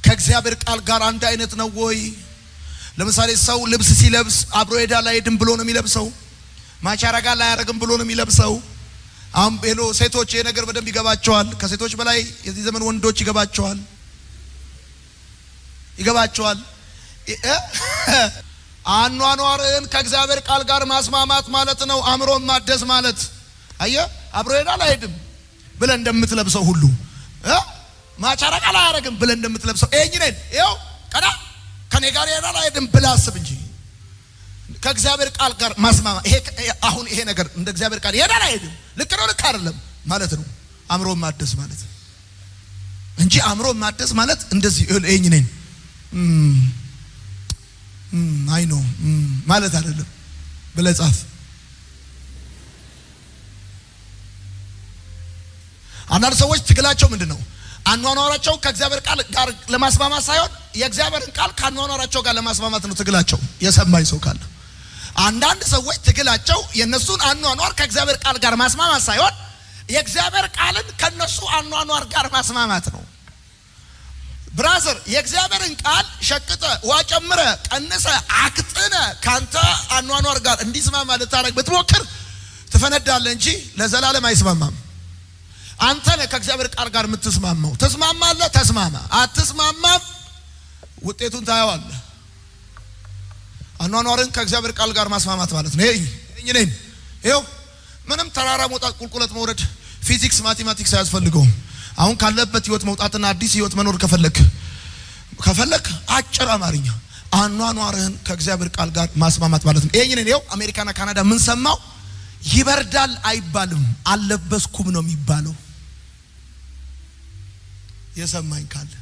ከእግዚአብሔር ቃል ጋር አንድ አይነት ነው ወይ? ለምሳሌ ሰው ልብስ ሲለብስ አብሮ ሄዳል አይሄድም ብሎ ነው የሚለብሰው። ማች ያረጋል አያረግም ብሎ ነው የሚለብሰው። አሁን ሄሎ ሴቶች ይሄ ነገር በደንብ ይገባቸዋል። ከሴቶች በላይ የዚህ ዘመን ወንዶች ይገባቸዋል። አኗኗርን ከእግዚአብሔር ቃል ጋር ማስማማት ማለት ነው። አእምሮን ማደስ ማለት አየህ፣ አብሮ ሄዳል አይሄድም ብለን እንደምትለብሰው ሁሉ ማች ያረጋል አያረግም ብለን እንደምትለብሰው እኝነን ይኸው ቀና ከኔ ጋር ሄዳል አይሄድም ብለህ አስብ እንጂ ከእግዚአብሔር ቃል ጋር ማስማማ ይሄ ነገር እንደ እግዚአብሔር ቃል ሄዳል አይሄድም ልክ ነው ልክ አይደለም ማለት ነው። አእምሮን ማደስ ማለት እንጂ አእምሮን ማደስ ማለት እንደዚህ እኝነን አይ ኖ ማለት አይደለም ብለህ ጻፍ። አንዳንድ ሰዎች ትግላቸው ምንድነው? አኗኗራቸው ከእግዚአብሔር ቃል ጋር ለማስማማት ሳይሆን የእግዚአብሔርን ቃል ከአኗኗራቸው ጋር ለማስማማት ነው ትግላቸው። የሰማኝ ሰው ካለ አንዳንድ ሰዎች ትግላቸው የነሱን አኗኗር ከእግዚአብሔር ቃል ጋር ማስማማት ሳይሆን የእግዚአብሔር ቃልን ከነሱ አኗኗር ጋር ማስማማት ነው። ብራዘር የእግዚአብሔርን ቃል ሸቅጠ ዋጨምረ ቀንሰ አክጥነ ካንተ አኗኗር ጋር እንዲስማማ ልታረግ ብትሞክር ትፈነዳለህ እንጂ ለዘላለም አይስማማም። አንተ ነህ ከእግዚአብሔር ቃል ጋር የምትስማማው። ተስማማለህ፣ ተስማማ። አትስማማም፣ ውጤቱን ታየዋለህ። አኗኗርን ከእግዚአብሔር ቃል ጋር ማስማማት ማለት ነው። ይሄው ምንም ተራራ መውጣት ቁልቁለት መውረድ ፊዚክስ ማቴማቲክስ አያስፈልገውም። አሁን ካለበት ህይወት መውጣትና አዲስ ህይወት መኖር ከፈለክ አጭር አማርኛ አኗኗርህን ከእግዚአብሔር ቃል ጋር ማስማማት ማለት ነው። ይሄው አሜሪካና ካናዳ ምን ሰማው? ይበርዳል አይባልም፣ አለበስኩም ነው የሚባለው። የሰማኝ ካለ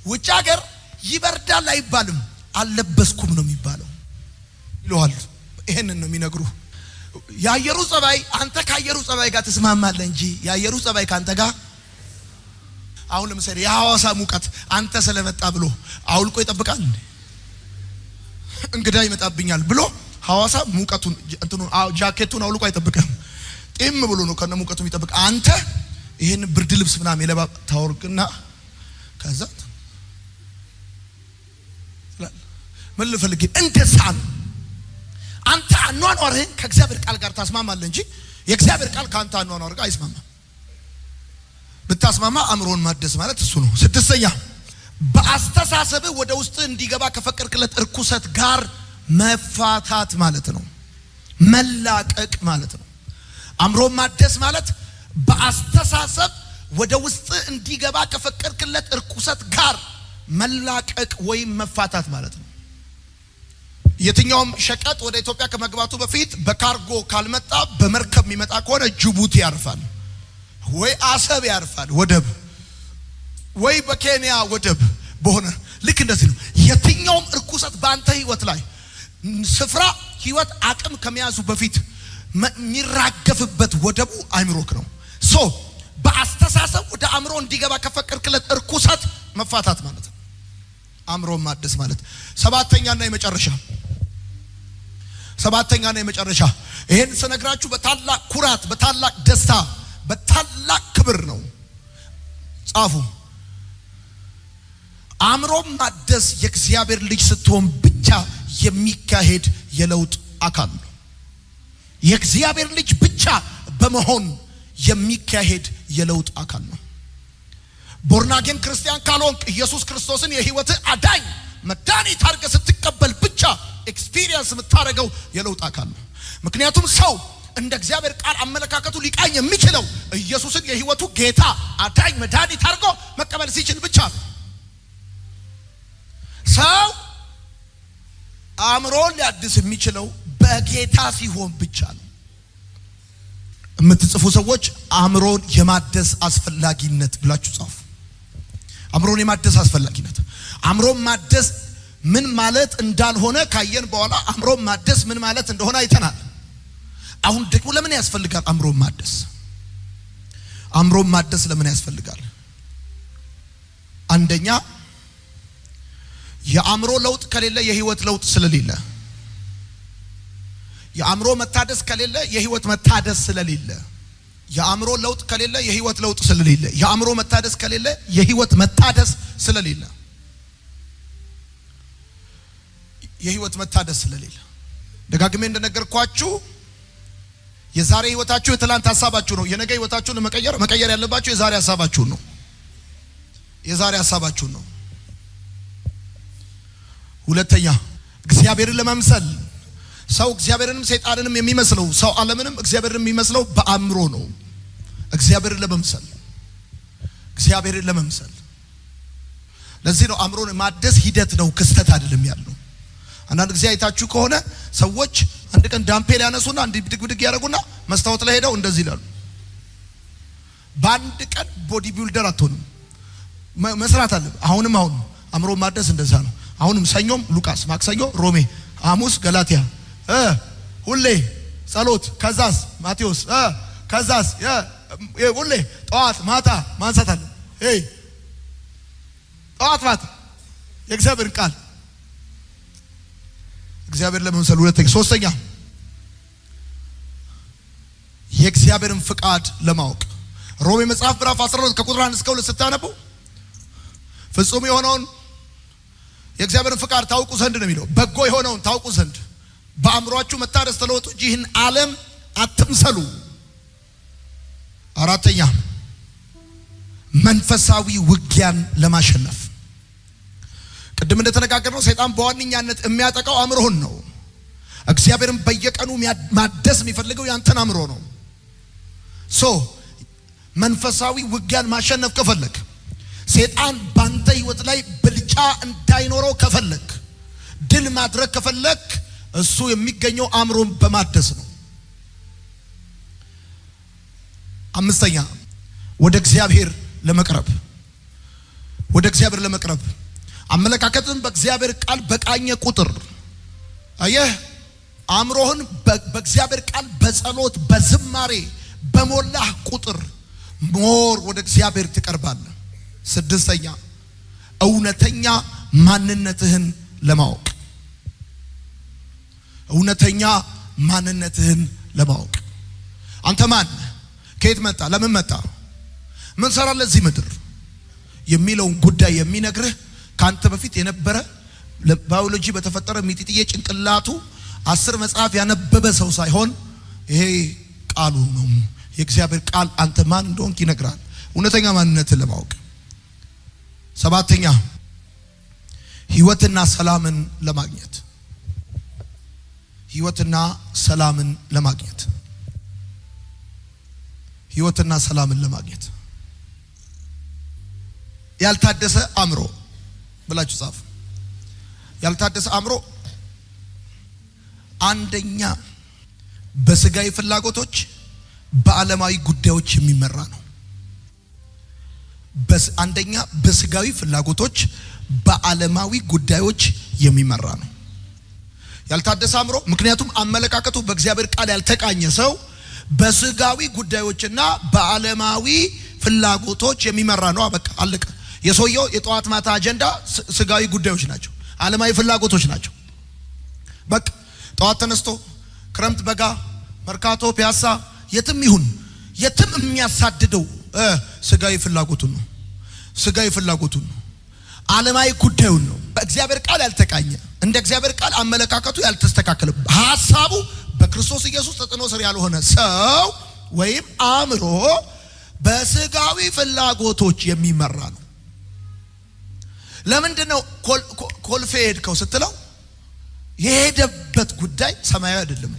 ውጭ ሀገር ይበርዳል አይባልም፣ አለበስኩም ነው የሚባለው ይለዋል። ይሄንን ነው የሚነግሩ። የአየሩ ጸባይ አንተ ከአየሩ ጸባይ ጋር ተስማማለህ እንጂ የአየሩ ጸባይ ካንተ ጋር አሁን ለምሳሌ የሐዋሳ ሙቀት አንተ ስለመጣ ብሎ አውልቆ ይጠብቃል እንዴ? እንግዳ ይመጣብኛል ብሎ ሐዋሳ ሙቀቱን እንትኑ ጃኬቱን አውልቆ አይጠብቅም። ጤም ብሎ ነው ከነ ሙቀቱ የሚጠብቅ። አንተ ይሄን ብርድ ልብስ ምናምን የለባ ታወርቅና ከዛ ምን ልፈልግ እንደዛ ነው። አንተ አኗኗርህን ከእግዚአብሔር ቃል ጋር ታስማማለህ እንጂ የእግዚአብሔር ቃል ካንተ አኗኗር ጋር አይስማማም። ብታስማማ አእምሮን ማደስ ማለት እሱ ነው። ስድስተኛ በአስተሳሰብ ወደ ውስጥ እንዲገባ ከፈቀድክለት እርኩሰት ጋር መፋታት ማለት ነው። መላቀቅ ማለት ነው። አእምሮን ማደስ ማለት በአስተሳሰብ ወደ ውስጥ እንዲገባ ከፈቀድክለት እርኩሰት ጋር መላቀቅ ወይም መፋታት ማለት ነው። የትኛውም ሸቀጥ ወደ ኢትዮጵያ ከመግባቱ በፊት በካርጎ ካልመጣ በመርከብ የሚመጣ ከሆነ ጅቡቲ ያርፋል ወይ አሰብ ያርፋል ወደብ ወይ በኬንያ ወደብ በሆነ ልክ እንደዚህ ነው። የትኛውም እርኩሰት በአንተ ህይወት ላይ ስፍራ ህይወት አቅም ከመያዙ በፊት የሚራገፍበት ወደቡ አእምሮክ ነው። በአስተሳሰብ ወደ አእምሮ እንዲገባ ከፈቀድክለት እርኩሰት መፋታት ማለት ነው። አእምሮን ማደስ ማለት ሰባተኛና የመጨረሻ ይሄን ስነግራችሁ በታላቅ ኩራት፣ በታላቅ ደስታ፣ በታላቅ ክብር ነው። ጻፉ። አእምሮን ማደስ የእግዚአብሔር ልጅ ስትሆን ብቻ የሚካሄድ የለውጥ አካል ነው። የእግዚአብሔር ልጅ ብቻ በመሆን የሚካሄድ የለውጥ አካል ነው። ቦርናጌን ክርስቲያን ካልሆንክ ኢየሱስ ክርስቶስን የህይወት አዳኝ መድኃኒት አድርገህ ስትቀበል ብቻ ኤክስፒሪየንስ የምታደርገው የለውጥ አካል ነው። ምክንያቱም ሰው እንደ እግዚአብሔር ቃል አመለካከቱ ሊቃኝ የሚችለው ኢየሱስን የህይወቱ ጌታ አዳኝ መድኃኒት አድርጎ መቀበል ሲችል ብቻ ነው። ሰው አእምሮን ሊያድስ የሚችለው በጌታ ሲሆን ብቻ ነው። የምትጽፉ ሰዎች አእምሮን የማደስ አስፈላጊነት ብላችሁ ጻፉ። አእምሮን የማደስ አስፈላጊነት። አእምሮን ማደስ ምን ማለት እንዳልሆነ ካየን በኋላ አእምሮን ማደስ ምን ማለት እንደሆነ አይተናል። አሁን ደግሞ ለምን ያስፈልጋል አእምሮን ማደስ? አእምሮን ማደስ ለምን ያስፈልጋል? አንደኛ የአእምሮ ለውጥ ከሌለ የህይወት ለውጥ ስለሌለ፣ የአእምሮ መታደስ ከሌለ የህይወት መታደስ ስለሌለ፣ የአእምሮ ለውጥ ከሌለ የህይወት ለውጥ ስለሌለ፣ የአእምሮ መታደስ ከሌለ የህይወት መታደስ ስለሌለ፣ የህይወት መታደስ ስለሌለ ደጋግሜ እንደነገርኳችሁ የዛሬ ህይወታችሁ የትላንት ሐሳባችሁ ነው። የነገ ህይወታችሁን መቀየር ያለባችሁ የዛሬ ሐሳባችሁን ነው። የዛሬ ሐሳባችሁን ነው። ሁለተኛ እግዚአብሔርን ለመምሰል ሰው እግዚአብሔርንም ሰይጣንንም የሚመስለው ሰው ዓለምንም እግዚአብሔርንም የሚመስለው በአእምሮ ነው። እግዚአብሔርን ለመምሰል ለዚህ ነው አእምሮን ማደስ ሂደት ነው፣ ክስተት አይደለም ያለው። አንዳንድ ጊዜ አይታችሁ ከሆነ ሰዎች አንድ ቀን ዳምፔል ያነሱና አንድ ብድግ ያደርጉና መስታወት ላይ ሄደው እንደዚህ ይላሉ። በአንድ ቀን ቦዲ ቢልደር አትሆንም፣ መስራት አለ። አሁንም አእምሮ ማደስ እንደዛ ነው። አሁንም ሰኞም ሉቃስ፣ ማክሰኞ ሮሜ፣ ሐሙስ ገላትያ፣ ሁሌ ጸሎት፣ ከዛስ ማቴዎስ፣ ከዛስ ሁሌ ጠዋት ማታ ማንሳት አለ። ጠዋት ማታ የእግዚአብሔር ቃል እግዚአብሔር ለመምሰል። ሁለተኛ ሶስተኛ የእግዚአብሔርን ፍቃድ ለማወቅ ሮሜ መጽሐፍ ምዕራፍ 12 ከቁጥር 1 እስከ 2 ስታነቡ ፍጹም የሆነውን የእግዚአብሔርን ፍቃድ ታውቁ ዘንድ ነው የሚለው። በጎ የሆነውን ታውቁ ዘንድ በአእምሮአችሁ መታደስ ተለወጡ እንጂ ይህን ዓለም አትምሰሉ። አራተኛ መንፈሳዊ ውጊያን ለማሸነፍ ቅድም እንደተነጋገርነው ሰይጣን በዋነኛነት የሚያጠቃው አእምሮህን ነው። እግዚአብሔርን በየቀኑ ማደስ የሚፈልገው ያንተን አእምሮ ነው። መንፈሳዊ ውጊያን ማሸነፍ ከፈለክ፣ ሰይጣን ባንተ ህይወት ላይ ብልጫ እንዳይኖረው ከፈለክ፣ ድል ማድረግ ከፈለክ እሱ የሚገኘው አእምሮን በማደስ ነው። አምስተኛ ወደ እግዚአብሔር ለመቅረብ አመለካከትን በእግዚአብሔር ቃል በቃኘ ቁጥር አየህ አእምሮህን በእግዚአብሔር ቃል በጸሎት በዝማሬ በሞላህ ቁጥር ሞር ወደ እግዚአብሔር ትቀርባለህ። ስድስተኛ እውነተኛ ማንነትህን ለማወቅ አንተ ማን ከየት መጣ ለምን መጣ ምን ሰራለ እዚህ ምድር የሚለውን ጉዳይ የሚነግርህ ካንተ በፊት የነበረ ባዮሎጂ በተፈጠረ ሚጢጥዬ ጭንቅላቱ 10 መጽሐፍ ያነበበ ሰው ሳይሆን ይሄ ቃሉ ነው። የእግዚአብሔር ቃል አንተ ማን እንደሆንክ ይነግራል። እውነተኛ ማንነትን ለማወቅ። ሰባተኛ ህይወትና ሰላምን ለማግኘት ያልታደሰ አእምሮ ብላችሁ ጻፉ። ያልታደሰ አእምሮ አንደኛ በስጋዊ ፍላጎቶች በዓለማዊ ጉዳዮች የሚመራ ነው። አንደኛ በስጋዊ ፍላጎቶች በዓለማዊ ጉዳዮች የሚመራ ነው ያልታደሰ አእምሮ። ምክንያቱም አመለካከቱ በእግዚአብሔር ቃል ያልተቃኘ ሰው በስጋዊ ጉዳዮችና በዓለማዊ ፍላጎቶች የሚመራ ነው። በቃ አለቀ። የሰውየው የጧት ማታ አጀንዳ ስጋዊ ጉዳዮች ናቸው፣ ዓለማዊ ፍላጎቶች ናቸው። በቃ ጠዋት ተነስቶ ክረምት በጋ መርካቶ ፒያሳ የትም ይሁን የትም የሚያሳድደው ስጋዊ ፍላጎቱን ነው፣ ዓለማዊ ጉዳዩን ነው። በእግዚአብሔር ቃል ያልተቃኘ እንደ እግዚአብሔር ቃል አመለካከቱ ያልተስተካከለ ሐሳቡ በክርስቶስ ኢየሱስ ተጽዕኖ ስር ያልሆነ ሰው ወይም አእምሮ በስጋዊ ፍላጎቶች የሚመራ ነው። ለምንድነው ኮልፌ ሄድከው ስትለው የሄደበት ጉዳይ ሰማያዊ አይደለም፣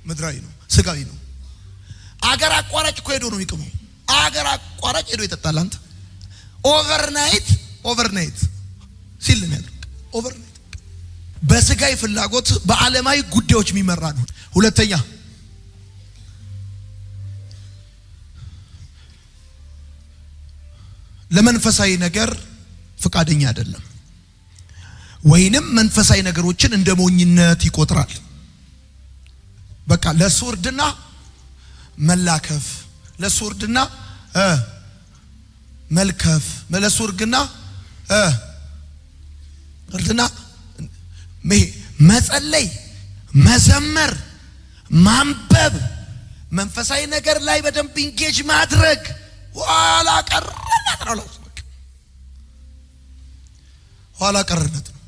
ምድራዊ ነው፣ ስጋዊ ነው። አገር አቋራጭ እኮ ሄዶ ነው የሚቅመው። አገር አቋራጭ ሄዶ ይጠጣል። አንተ ኦቨርናይት ሲል ነው ያለው። ኦቨርናይት በስጋዊ ፍላጎት በዓለማዊ ጉዳዮች የሚመራ ነው። ሁለተኛ ለመንፈሳዊ ነገር ፈቃደኛ አይደለም፣ ወይንም መንፈሳዊ ነገሮችን እንደ ሞኝነት ይቆጥራል። በቃ ለሱ እርድና መላከፍ፣ ለሱ እርድና መልከፍ፣ ለሱ እርድና መጸለይ፣ መዘመር፣ ማንበብ፣ መንፈሳዊ ነገር ላይ በደንብ ኢንጌጅ ማድረግ ኋላ ቀርነት ነው።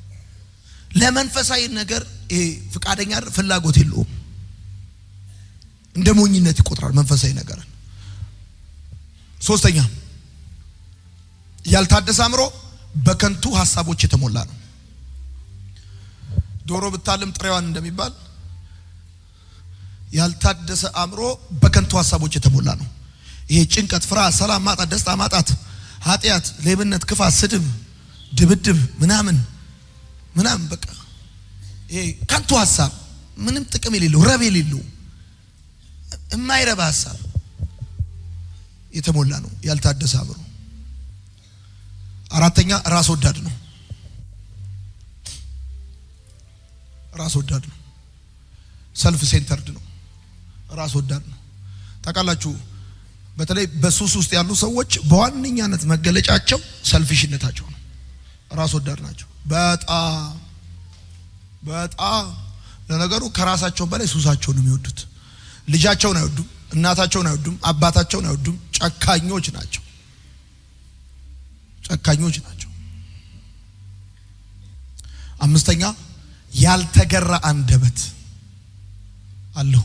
ለመንፈሳዊ ነገር ፈቃደኛ ፍላጎት የለውም፣ እንደ ሞኝነት ይቆጥራል መንፈሳዊ ነገርን። ሶስተኛ ያልታደሰ አእምሮ በከንቱ ሐሳቦች የተሞላ ነው። ዶሮ ብታልም ጥሬዋን እንደሚባል ያልታደሰ አእምሮ በከንቱ ሐሳቦች የተሞላ ነው። ይሄ ጭንቀት፣ ፍርሃት፣ ሰላም ማጣት፣ ደስታ ማጣት፣ ኃጢአት፣ ሌብነት፣ ክፋት፣ ስድብ፣ ድብድብ ምናምን በቃ ይሄ ከንቱ ሐሳብ ምንም ጥቅም የሌለው ረብ የሌለው የማይረባ ሐሳብ የተሞላ ነው ያልታደሰ አእምሮ። አራተኛ ራስ ወዳድ ነው። ሰልፍ ሴንተርድ ነው። ራስ ወዳድ ነው። ታውቃላችሁ በተለይ በሱስ ውስጥ ያሉ ሰዎች በዋነኛነት መገለጫቸው ሰልፊሽነታቸው ነው። ራስ ወዳድ ናቸው። በጣም ለነገሩ ከራሳቸው በላይ ሱሳቸውን የሚወዱት። ልጃቸውን አይወዱም፣ እናታቸውን አይወዱም፣ አባታቸውን አይወዱም። ጨካኞች ናቸው። አምስተኛ ያልተገራ አንደበት አለው።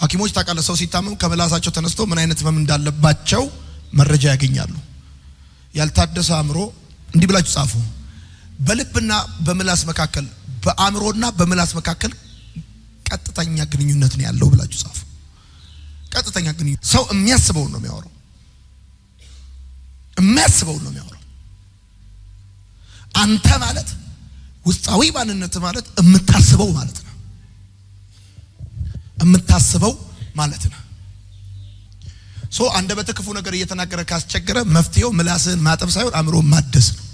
ሐኪሞች ታውቃለህ ሰው ሲታመም ከመላሳቸው ተነስቶ ምን አይነት ህመም እንዳለባቸው መረጃ ያገኛሉ። ያልታደሰ አእምሮ እንዲህ ብላችሁ ጻፉ። በልብና በምላስ መካከል በአእምሮና በምላስ መካከል ቀጥተኛ ግንኙነት ነው ያለው ብላችሁ ጻፉ። ቀጥተኛ ግንኙነት። ሰው የሚያስበው ነው የሚያወራው። የሚያስበው ነው የሚያወራው። አንተ ማለት ውስጣዊ ማንነት ማለት የምታስበው ማለት ነው። የምታስበው ማለት ነው። አንደበተ ክፉ ነገር እየተናገረ ካስቸገረ መፍትሄው ምላስን ማጠብ ሳይሆን አእምሮ ማደስ ነው።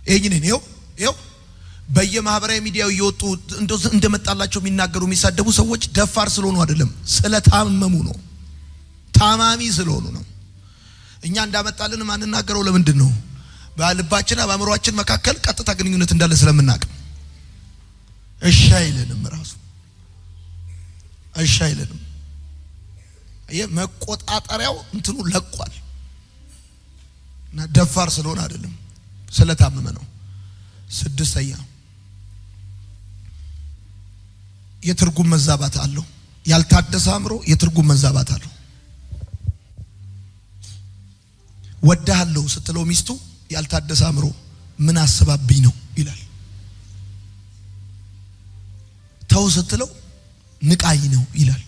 ይሄው በየማህበራዊ ሚዲያው እየወጡ እንደመጣላቸው የሚናገሩ የሚሳደቡ ሰዎች ደፋር ስለሆኑ አይደለም፣ ስለታመሙ ነው። ታማሚ ስለሆኑ ነው። እኛ እንዳመጣልን ማንናገረው ለምንድን ነው? በልባችንና በአእምሮአችን መካከል ቀጥታ ግንኙነት እንዳለ ስለምናውቅ እሺ አይለንም። ራሱ እሺ አይለንም። መቆጣጠሪያው እንትኑ ለቋል እና ደፋር ስለሆነ አይደለም፣ ስለታመመ ነው። ስድስተኛ የትርጉም መዛባት አለው። ያልታደሰ አእምሮ የትርጉም መዛባት አለው። ወዳለው ስትለው ሚስቱ ያልታደሰ አእምሮ ምን አስባብኝ ነው ይላል። ተው ስትለው ንቃይ ነው ይላል።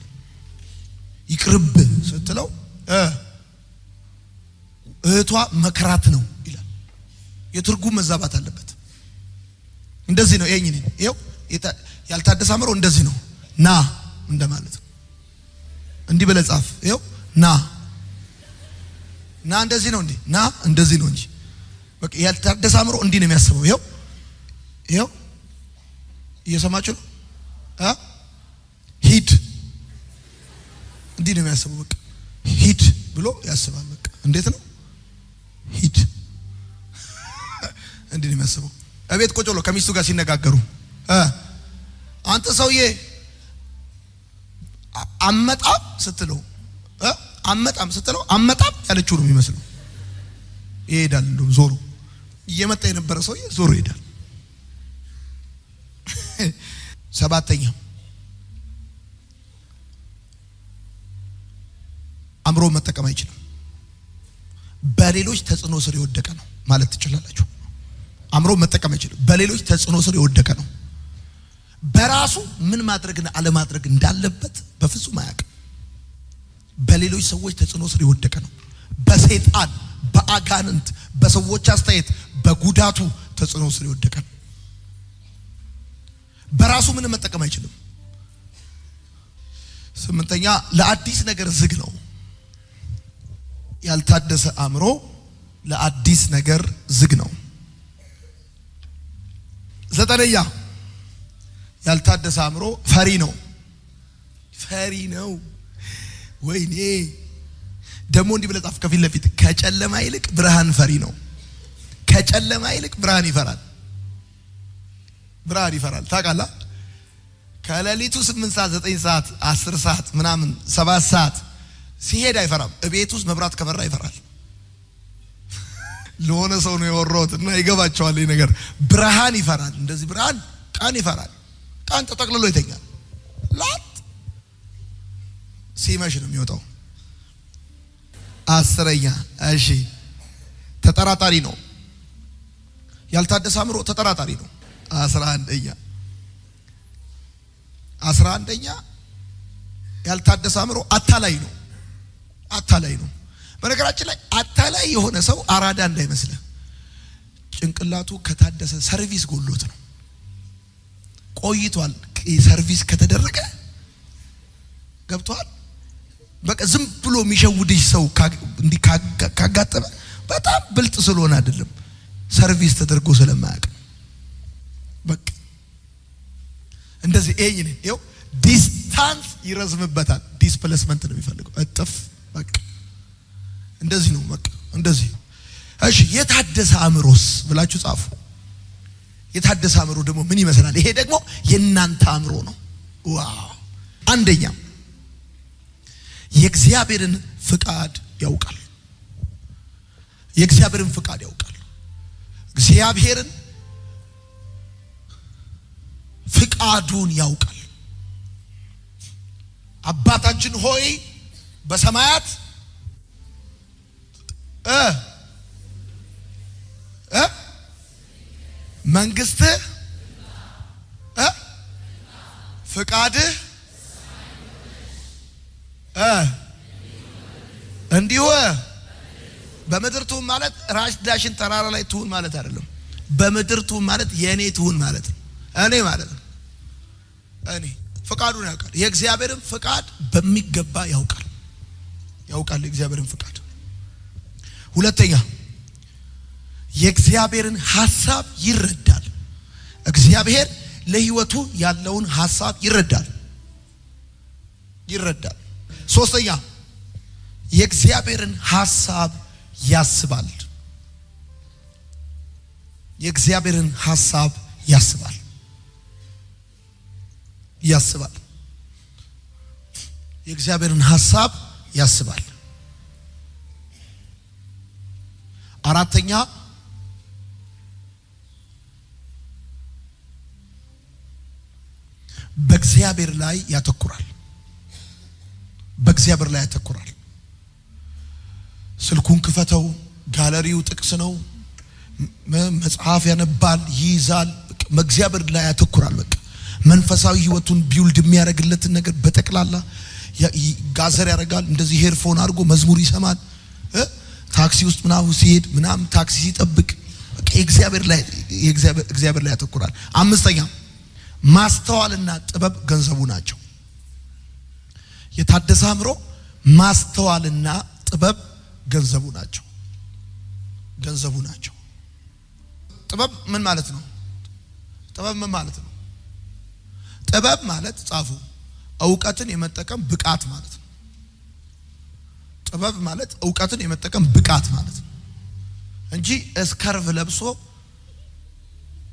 ይቅርብ ስትለው እህቷ መከራት ነው ይላል። የትርጉም መዛባት አለበት። እንደዚህ ነው። ይሄው ያልታደሰ አእምሮ እንደዚህ ነው። ና እንደማለት ነው። እንዲህ ብለህ ጻፍ። ይሄው ና እንደዚህ ነው እንዴ? ና እንደዚህ ነው እንጂ በቃ ያልታደሰ አእምሮ እንዲህ ነው የሚያስበው። ይሄው እየሰማችሁ ነው። ሂድ እንዲህ ነው የሚያስበው። በቃ ሂድ ብሎ ያስባል። በቃ እንዴት ነው ሂድ እንዲህ ነው የሚያስበው። እቤት ቁጭ ብሎ ከሚስቱ ጋር ሲነጋገሩ አንተ ሰውዬ አመጣም ስትለው አመጣም ያለችው ነው የሚመስለው። ይሄዳል እንደው ዞሮ እየመጣ የነበረ ሰውዬ ዞሮ ይሄዳል። ሰባተኛ አእምሮ መጠቀም አይችልም። በሌሎች ተጽዕኖ ስር የወደቀ ነው ማለት ትችላላችሁ። አእምሮ መጠቀም አይችልም። በሌሎች ተጽዕኖ ስር የወደቀ ነው። በራሱ ምን ማድረግና አለማድረግ እንዳለበት በፍጹም አያውቅም። በሌሎች ሰዎች ተጽዕኖ ስር የወደቀ ነው። በሰይጣን፣ በአጋንንት፣ በሰዎች አስተያየት፣ በጉዳቱ ተጽዕኖ ስር የወደቀ ነው። በራሱ ምን መጠቀም አይችልም። ስምንተኛ ለአዲስ ነገር ዝግ ነው። ያልታደሰ አእምሮ ለአዲስ ነገር ዝግ ነው። ዘጠነኛ ያልታደሰ አእምሮ ፈሪ ነው። ወይኔ ደግሞ እንዲህ ብለህ ጻፍ ከፊት ለፊት። ከጨለማ ይልቅ ብርሃን ፈሪ ነው። ከጨለማ ይልቅ ብርሃን ይፈራል። ታውቃለህ? ከሌሊቱ 8 ሰዓት 9 ሰዓት 10 ሰዓት ምናምን 7 ሰዓት ሲሄድ አይፈራም። እቤት ውስጥ መብራት ከበራ ይፈራል። ለሆነ ሰው ነው የወሮት እና ይገባቸዋል ይሄ ነገር። ብርሃን ይፈራል። እንደዚህ ብርሃን ቀን ይፈራል። ቀን ተጠቅልሎ ይተኛል። ላት ሲመሽ ነው የሚወጣው። አስረኛ ተጠራጣሪ ነው። ያልታደሰ አእምሮ ተጠራጣሪ ነው። 11ኛ ያልታደሰ አእምሮ አታላይ ነው። በነገራችን ላይ አታላይ የሆነ ሰው አራዳ እንዳይመስልህ። ጭንቅላቱ ከታደሰ ሰርቪስ ጎሎት ነው። ቆይቷል። ሰርቪስ ከተደረገ ገብቷል። በቃ ዝም ብሎ የሚሸውድሽ ሰው እንዲህ ካጋጠመ በጣም ብልጥ ስለሆነ አይደለም፣ ሰርቪስ ተደርጎ ስለማያውቅ በቃ እንደዚህ ይኸው ዲስታንስ ይረዝምበታል። ዲስፕሌስመንት ነው የሚፈልገው እጥፍ። በቃ እንደዚህ ነው። በቃ እንደዚህ። የታደሰ አእምሮስ ብላችሁ ጻፉ። የታደሰ አእምሮ ደግሞ ምን ይመስላል? ይሄ ደግሞ የእናንተ አእምሮ ነው። ዋው! አንደኛ የእግዚአብሔርን ፍቃድ ያውቃል። እግዚአብሔርን ፍቃዱን ያውቃል። አባታችን ሆይ በሰማያት መንግስትህ ፍቃድህ እንዲሁ በምድር ትሁን ማለት ራስ ዳሽን ተራራ ላይ ትሁን ማለት አይደለም። በምድር ትሁን ማለት የኔ ትሁን ማለት ነው። እኔ ማለት ነው። እኔ ፍቃዱን ያውቃል። የእግዚአብሔርን ፍቃድ በሚገባ ያውቃል። የእግዚአብሔርን ፍቃድ። ሁለተኛ የእግዚአብሔርን ሐሳብ ይረዳል። እግዚአብሔር ለሕይወቱ ያለውን ሐሳብ ይረዳል። ሶስተኛ የእግዚአብሔርን ሐሳብ ያስባል። የእግዚአብሔርን ሐሳብ ያስባል። የእግዚአብሔርን ሐሳብ ያስባል። አራተኛ በእግዚአብሔር ላይ ያተኩራል። ስልኩን ክፈተው፣ ጋለሪው ጥቅስ ነው፣ መጽሐፍ ያነባል፣ ይይዛል። በእግዚአብሔር ላይ ያተኩራል። በቃ መንፈሳዊ ህይወቱን ቢውልድ የሚያደርግለትን ነገር በጠቅላላ ጋዘር ያደርጋል። እንደዚህ ሄድፎን አድርጎ መዝሙር ይሰማል። ታክሲ ውስጥ ምናምን ሲሄድ ምናምን ታክሲ ሲጠብቅ በቃ እግዚአብሔር ላይ ያተኩራል። አምስተኛ ማስተዋልና ጥበብ ገንዘቡ ናቸው። የታደሰ አእምሮ ማስተዋልና ጥበብ ገንዘቡ ናቸው። ጥበብ ምን ማለት ነው? ጥበብ ማለት ጻፉ፣ ዕውቀትን የመጠቀም ብቃት ማለት ነው። ጥበብ ማለት ዕውቀትን የመጠቀም ብቃት ማለት ነው እንጂ እስከርቭ ለብሶ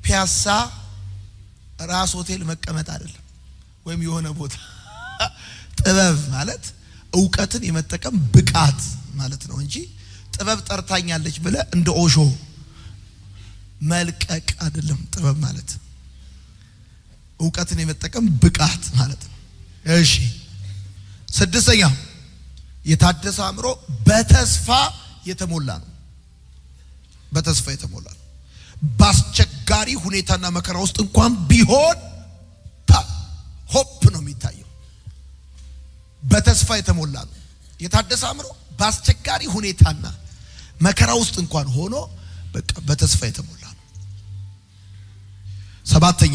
ፒያሳ ራስ ሆቴል መቀመጥ አይደለም፣ ወይም የሆነ ቦታ። ጥበብ ማለት ዕውቀትን የመጠቀም ብቃት ማለት ነው እንጂ ጥበብ ጠርታኛለች ብለ እንደ ኦሾ መልቀቅ አይደለም። ጥበብ ማለት ዕውቀትን የመጠቀም ብቃት ማለት ነው። እሺ፣ ስድስተኛ የታደሰ አእምሮ በተስፋ የተሞላ ነው። በአስቸጋሪ ሁኔታና መከራ ውስጥ እንኳን ቢሆን ሆፕ ነው የሚታየው። በተስፋ የተሞላ ነው የታደሰ አእምሮ። በአስቸጋሪ ሁኔታና መከራ ውስጥ እንኳን ሆኖ በቃ በተስፋ የተሞላ ነው። ሰባተኛ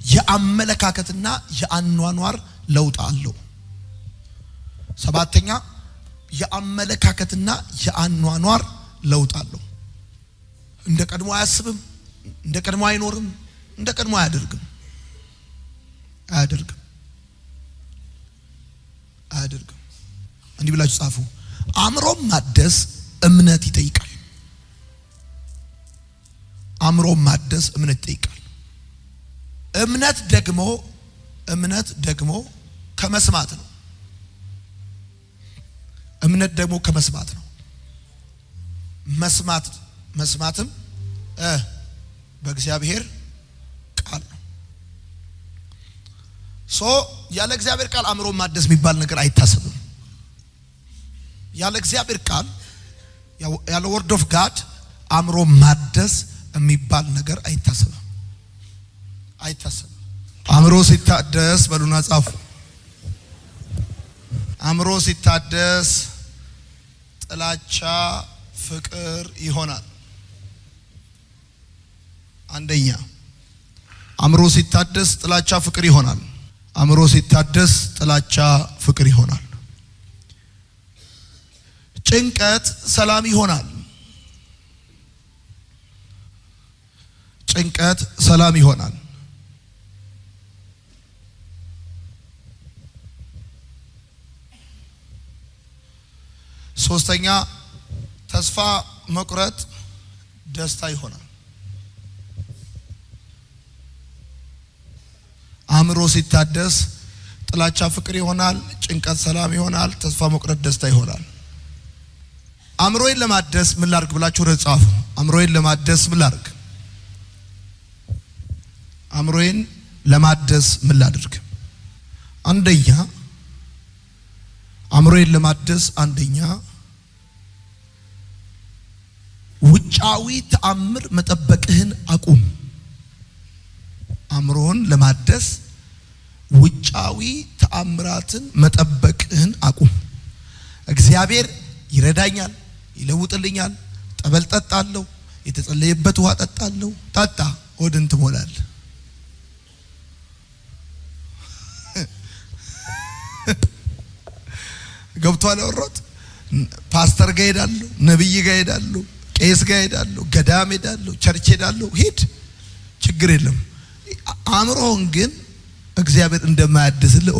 የአመለካከትና የአኗኗር ለውጥ አለው። የአመለካከትና የአኗኗር ለውጥ አለው። እንደ ቀድሞ አያስብም፣ እንደ ቀድሞ አይኖርም፣ እንደ ቀድሞ አያደርግም። እንዲህ ብላችሁ ጻፉ። አእምሮም ማደስ እምነት ይጠይቃል። እምነት ደግሞ ከመስማት ነው። መስማትም በእግዚአብሔር ቃል ነው። ያለ እግዚአብሔር ቃል አእምሮ ማደስ የሚባል ነገር አይታሰብም። ያለ እግዚአብሔር ቃል ያለ ወርድ ኦፍ ጋድ አእምሮ ማደስ የሚባል ነገር አይታሰብም። አእምሮ ሲታደስ በሉና ጻፉ። አእምሮ ሲታደስ ጥላቻ ፍቅር ይሆናል። አንደኛ አእምሮ ሲታደስ ጥላቻ ፍቅር ይሆናል። ጭንቀት ሰላም ይሆናል። ሶስተኛ ተስፋ መቁረጥ ደስታ ይሆናል። አእምሮ ሲታደስ ጥላቻ ፍቅር ይሆናል። ጭንቀት ሰላም ይሆናል። ተስፋ መቁረጥ ደስታ ይሆናል። አእምሮዬን ለማደስ ምን ላድርግ ብላችሁ ጻፉ። አእምሮዬን ለማደስ ምን ላድርግ? አንደኛ አእምሮን ለማደስ አንደኛ ውጫዊ ተአምር መጠበቅህን አቁም። አእምሮን ለማደስ ውጫዊ ተአምራትን መጠበቅህን አቁም። እግዚአብሔር ይረዳኛል፣ ይለውጥልኛል፣ ጠበል ጠጣለሁ፣ የተጸለየበት ውሃ ጠጣለሁ። ጠጣ፣ ሆድን ትሞላለህ። ገብቷል? አወራሁት። ፓስተር ጋር ሄዳለሁ፣ ነብይ ጋር ሄዳለሁ፣ ቄስ ጋር ሄዳለሁ፣ ገዳም ሄዳለሁ፣ ቸርች ሄዳለሁ። ሂድ፣ ችግር የለም። አእምሮህን ግን እግዚአብሔር እንደማያድስልህ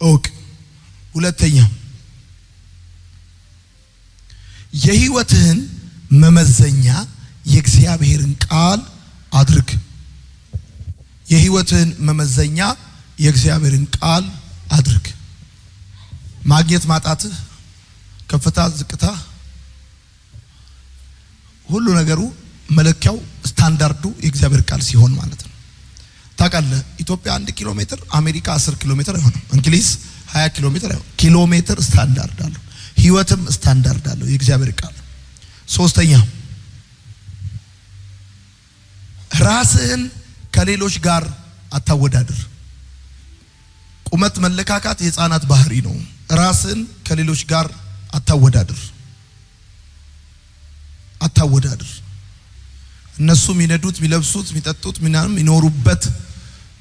እወቅ። ሁለተኛ የህይወትህን መመዘኛ የእግዚአብሔርን ቃል አድርግ። የህይወትህን መመዘኛ የእግዚአብሔርን ቃል አድርግ። ማግኘት ማጣትህ፣ ከፍታ ዝቅታ፣ ሁሉ ነገሩ መለኪያው ስታንዳርዱ የእግዚአብሔር ቃል ሲሆን ማለት ነው። ታውቃለህ፣ ኢትዮጵያ 1 ኪሎ ሜትር አሜሪካ 10 ኪሎ ሜትር አይሆንም። እንግሊዝ 20 ኪሎ ሜትር አይሆንም። ኪሎ ሜትር ስታንዳርድ አለው። ህይወትም ስታንዳርድ አለው የእግዚአብሔር ቃል። ሶስተኛ ራስህን ከሌሎች ጋር አታወዳድር። ቁመት መለካካት የህፃናት ባህሪ ነው። ራስህን ከሌሎች ጋር አታወዳድር። እነሱ የሚነዱት፣ የሚለብሱት፣ የሚጠጡት፣ ምናምን የሚኖሩበት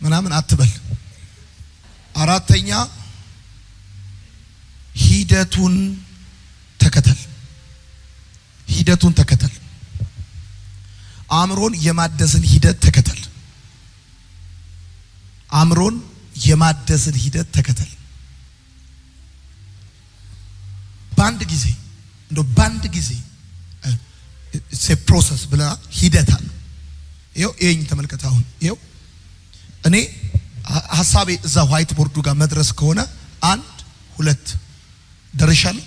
ምናምን አትበል። አራተኛ ሂደቱን ተከተል። አእምሮን የማደስን ሂደት ተከተል። በአንድ ጊዜ ፕሮሰስ ብላ ሂደት አለ። ይሄን ተመልከት። አሁን ይሄው እኔ ሐሳቤ እዛ ዋይት ቦርዱ ጋር መድረስ ከሆነ 1 2 ደርሻለሁ፣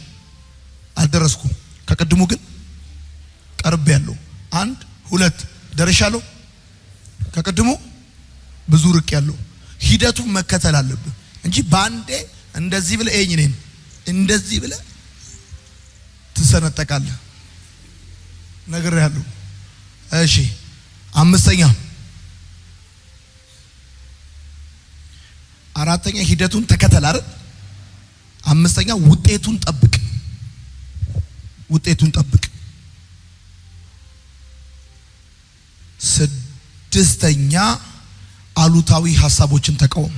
አልደረስኩም። ከቀድሙ ግን ቀርብ ያለው 1 2 ደርሻለሁ፣ ከቀድሙ ብዙ ርቅ ያለው። ሂደቱን መከተል አለብህ እንጂ ባንዴ እንደዚህ ብለህ እኔን እንደዚህ ብለህ ትሰነጠቃለህ። ነገር ያለው እሺ። አራተኛ ሂደቱን ተከተል አይደል? አምስተኛ ውጤቱን ጠብቅ። ስድስተኛ አሉታዊ ሐሳቦችን ተቃወም።